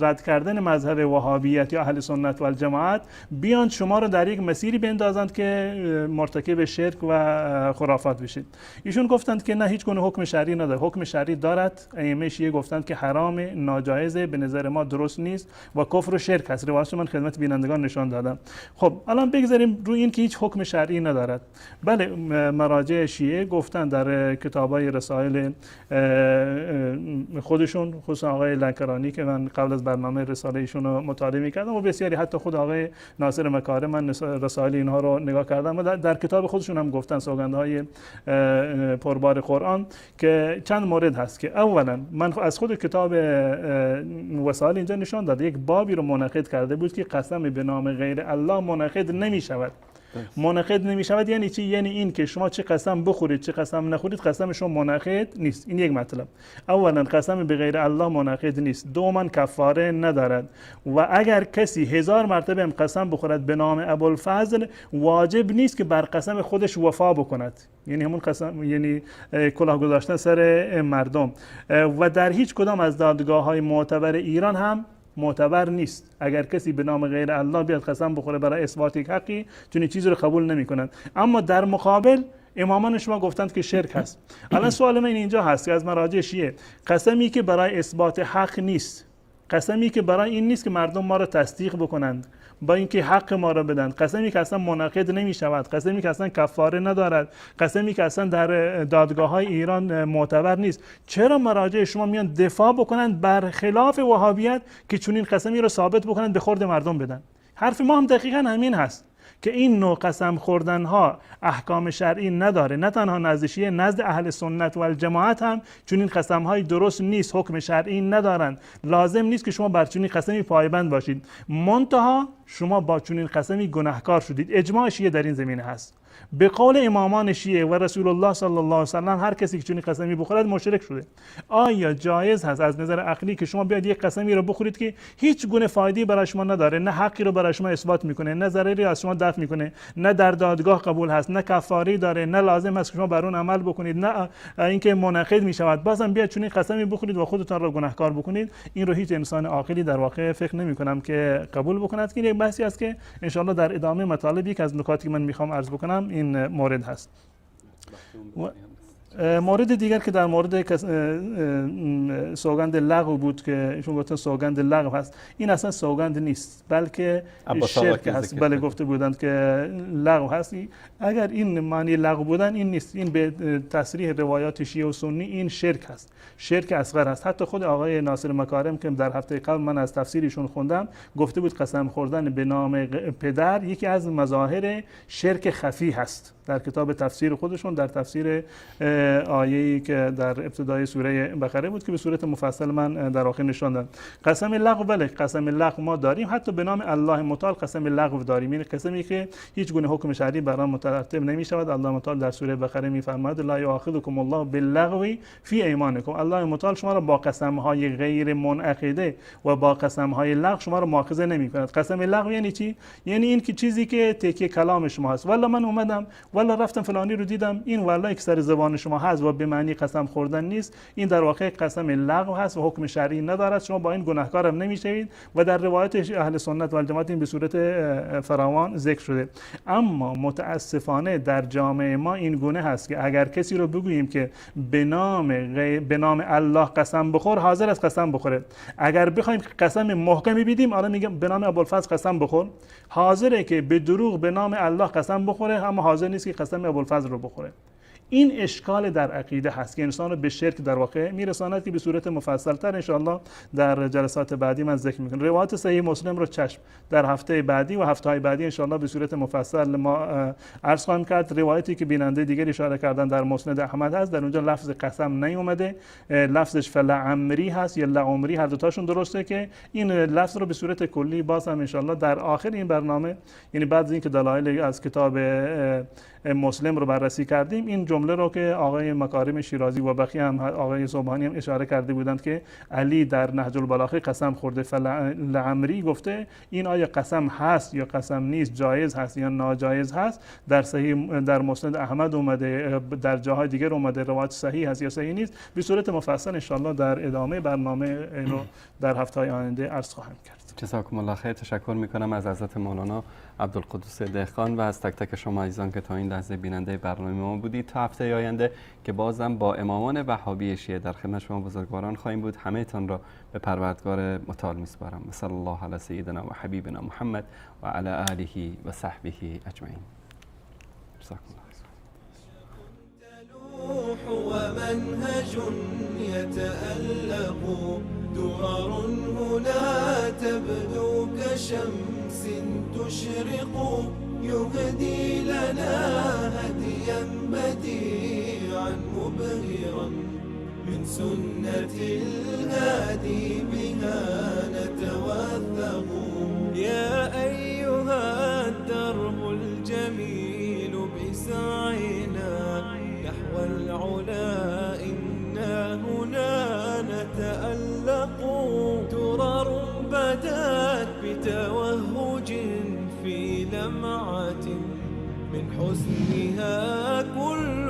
C: رد کردن مذهب وهابیت یا اهل سنت و الجماعت بیان شما رو در یک مسیری بندازند که مرتکب شرک و خرافات بشید. ایشون گفتند که نه، هیچ گونه حکم شرعی نداره. حکم شرعی دارد. ائمه شیعه گفتند که حرام، ناجایزه، به نظر ما درست نیست و کفر و شرک هست. روایت من خدمت بینندگان نشان دادم. خب الان بگذاریم روی این که هیچ حکم شرعی ندارد. بله، مراجع شیعه گفتند در کتابای رسائل خودشون، خصوصا آقای لنکرانی که من قبل از برنامه رساله ایشون رو مطالعه می‌کردم و بسیاری، حتی خود آقای ناصر مکارم، من رسائل اینها رو نگاه کردم و در کتاب خودشون هم گفتن، سوگندهای پربار قرآن، که چند مورد هست که اولا من از خود کتاب وسائل اینجا نشان داده یک بابی رو منعقد کرده بود که قسم به نام غیر الله منعقد نمی شود. منعقد نمی شود یعنی چی؟ یعنی این که شما چه قسم بخورید چه قسم نخورید، قسم شما منعقد نیست. این یک مطلب. اولا قسم به غیر الله منعقد نیست. دوما کفاره ندارد. و اگر کسی 1000 مرتبه هم قسم بخورد به نام ابوالفضل، واجب نیست که بر قسم خودش وفا بکند. یعنی همون قسم، یعنی کلاه گذاشتن سر مردم. و در هیچ کدام از دادگاه‌های معتبر ایران هم معتبر نیست. اگر کسی به نام غیر الله بیاد قسم بخوره برای اثبات یک حقی، چون چیزی رو قبول نمی‌کنند. اما در مقابل امامان شما گفتند که شرک هست. الان سوال من اینجا هست که از مراجع شیعه، قسمی که برای اثبات حق نیست، قسمی که برای این نیست که مردم ما رو تصدیق بکنند، با اینکه حق ما را بدن، قسمی که اصلا منعقد نمی شود، قسمی که اصلا کفاره ندارد، قسمی که اصلا در دادگاه‌های ایران معتبر نیست، چرا مراجع شما میان دفاع بکنند بر خلاف وهابیت که چنین قسمی رو ثابت بکنند به خورد مردم بدن؟ حرف ما هم دقیقاً همین هست. که این نوع قسم خوردن ها احکام شرعی نداره، نه تنها نزد شیعه، نزد اهل سنت و الجماعت هم چون این قسم های درست نیست، حکم شرعی ندارند. لازم نیست که شما بر چنین قسمی پایبند باشید، منتها شما با چنین قسمی گناهکار شدید. اجماع شیعه در این زمینه هست. به قول امامان شیعه و رسول الله صلی الله علیه و سلم هر کسی که چنین قسمی بخورد مشرک شده. آیا جایز هست از نظر عقلی که شما بیاید یک قسمی رو بخورید که هیچ گونه فایده‌ای برای شما نداره، نه حقی رو برای شما اثبات میکنه، نه ضرری از شما دفع میکنه، نه در دادگاه قبول هست، نه کفاری داره، نه لازم است که شما بر اون عمل بکنید، نه اینکه منعقد میشود، بازم بیاید چنین قسمی بخورید و خودتان را گناهکار بکنید؟ این رو هیچ انسان عاقلی در واقع فکر نمی‌کنم که قبول بکند. که یک بحثی است که ان شاءالله در ادامه مطالب یک از نکاتی که من میخوام عرض بکنم این مورد هست. مورد دیگر که در مورد سوگند لغو بود که ایشون گفتن سوگند لغو هست، این اصلا سوگند نیست بلکه شرک هست. بله گفته بودند که لغو هست. اگر این معنی لغو بودن این نیست، این به تصریح روایات شیعه و سنی این شرک هست، شرک اصغر هست. حتی خود آقای ناصر مکارم که در هفته قبل من از تفسیرشون خوندم گفته بود قسم خوردن به نام پدر یکی از مظاهر شرک خفی هست. در کتاب تفسیر خودشون در تفسیر آیه‌ای که در ابتدای سوره بقره بود که به صورت مفصل من در آخر نشوندم. قسم لغو، بله قسم لغو ما داریم، حتی به نام الله متعال قسم لغو داریم. این قسمی که هیچ گونه حکم شرعی بر آن مترتب نمی شود. الله متعال در سوره بقره میفرماید لا یؤاخذکم الله باللغو فی ایمانکم. الله متعال شما را با قسم‌های غیر منعقده و با قسم‌های لغو شما را مؤاخذه نمی‌کند. قسم لغو یعنی چی؟ یعنی این که چیزی که تکیه کلام شما هست، والله من اومدم والله رفتم فلانی رو دیدم، این والله اکثر زبان شما هست و به معنی قسم خوردن نیست. این در واقع قسم لغو هست و حکم شرعی ندارد. شما با این گناهکار هم نمیشوید و در روایت اهل سنت و الجماعت این به صورت فراوان ذکر شده. اما متاسفانه در جامعه ما این گونه هست که اگر کسی رو بگوییم که به نام الله قسم بخور، حاضر است قسم بخوره. اگر بخوایم قسم محکمی بدیم، حالا میگم به نام ابوالفضل قسم بخور، حاضره که به دروغ به نام الله قسم بخوره، اما حاضر نیست که قسم ابوالفضل رو بخوره. این اشکال در عقیده هست که انسان رو به شرک در واقع میرساند که به صورت مفصل تر انشاءالله در جلسات بعدی من ذکر میکنم. روایت صحیح مسلم رو چشم در هفته بعدی و هفته‌های بعدی انشاءالله به صورت مفصل ما عرض خواهم کرد. روایتی که بیننده دیگر اشاره کردن در مسند احمد هست، در اونجا لفظ قسم نیومده، لفظش فلعمری هست یا لعمری، هر دو تاشون درسته. که این لفظ رو به صورت کلی باز هم انشاءالله در آخر این برنامه، یعنی بعد از اینکه دلایل از کتاب مسلم رو بررسی کردیم، این جمله رو که آقای مکارم شیرازی و بقیه هم آقای صبحانی هم اشاره کرده بودند که علی در نهج البلاغه قسم خورده فلعمری گفته، این آیا قسم هست یا قسم نیست، جایز هست یا ناجایز هست، در صحیح در مسند احمد اومده، در جاهای دیگر اومده، روایت صحیح هست یا صحیح نیست، به صورت مفصل ان شاءالله در ادامه برنامه اینو در هفته‌های آینده عرض خواهم کرد.
B: جزاکم الله خیر. تشکر میکنم از حضرت مولانا عبدالقدوس دهقان و از تک تک شما عزیزان که تا این لحظه بیننده برنامه ما بودید. تا هفته آینده که بازم با امامان وهابی شیعه در خدمت شما بزرگواران خواهیم بود. همه تان را به پروردگار متعال میسپارم. صلی الله علی سیدنا و حبیبنا محمد و علی آله و صحبه اجمعین. جزاکم الله
A: ومنهج يتألق درر هنا تبدو كشمس تشرق يهدي لنا هديا بديعا مبهرا من سنة الهادي بها نتوثق. يا أيها الدرب الجميل بسعينا نحو العلا إنا هنا نتألق. درر بدات بتوهج في لمعة من حسنها كل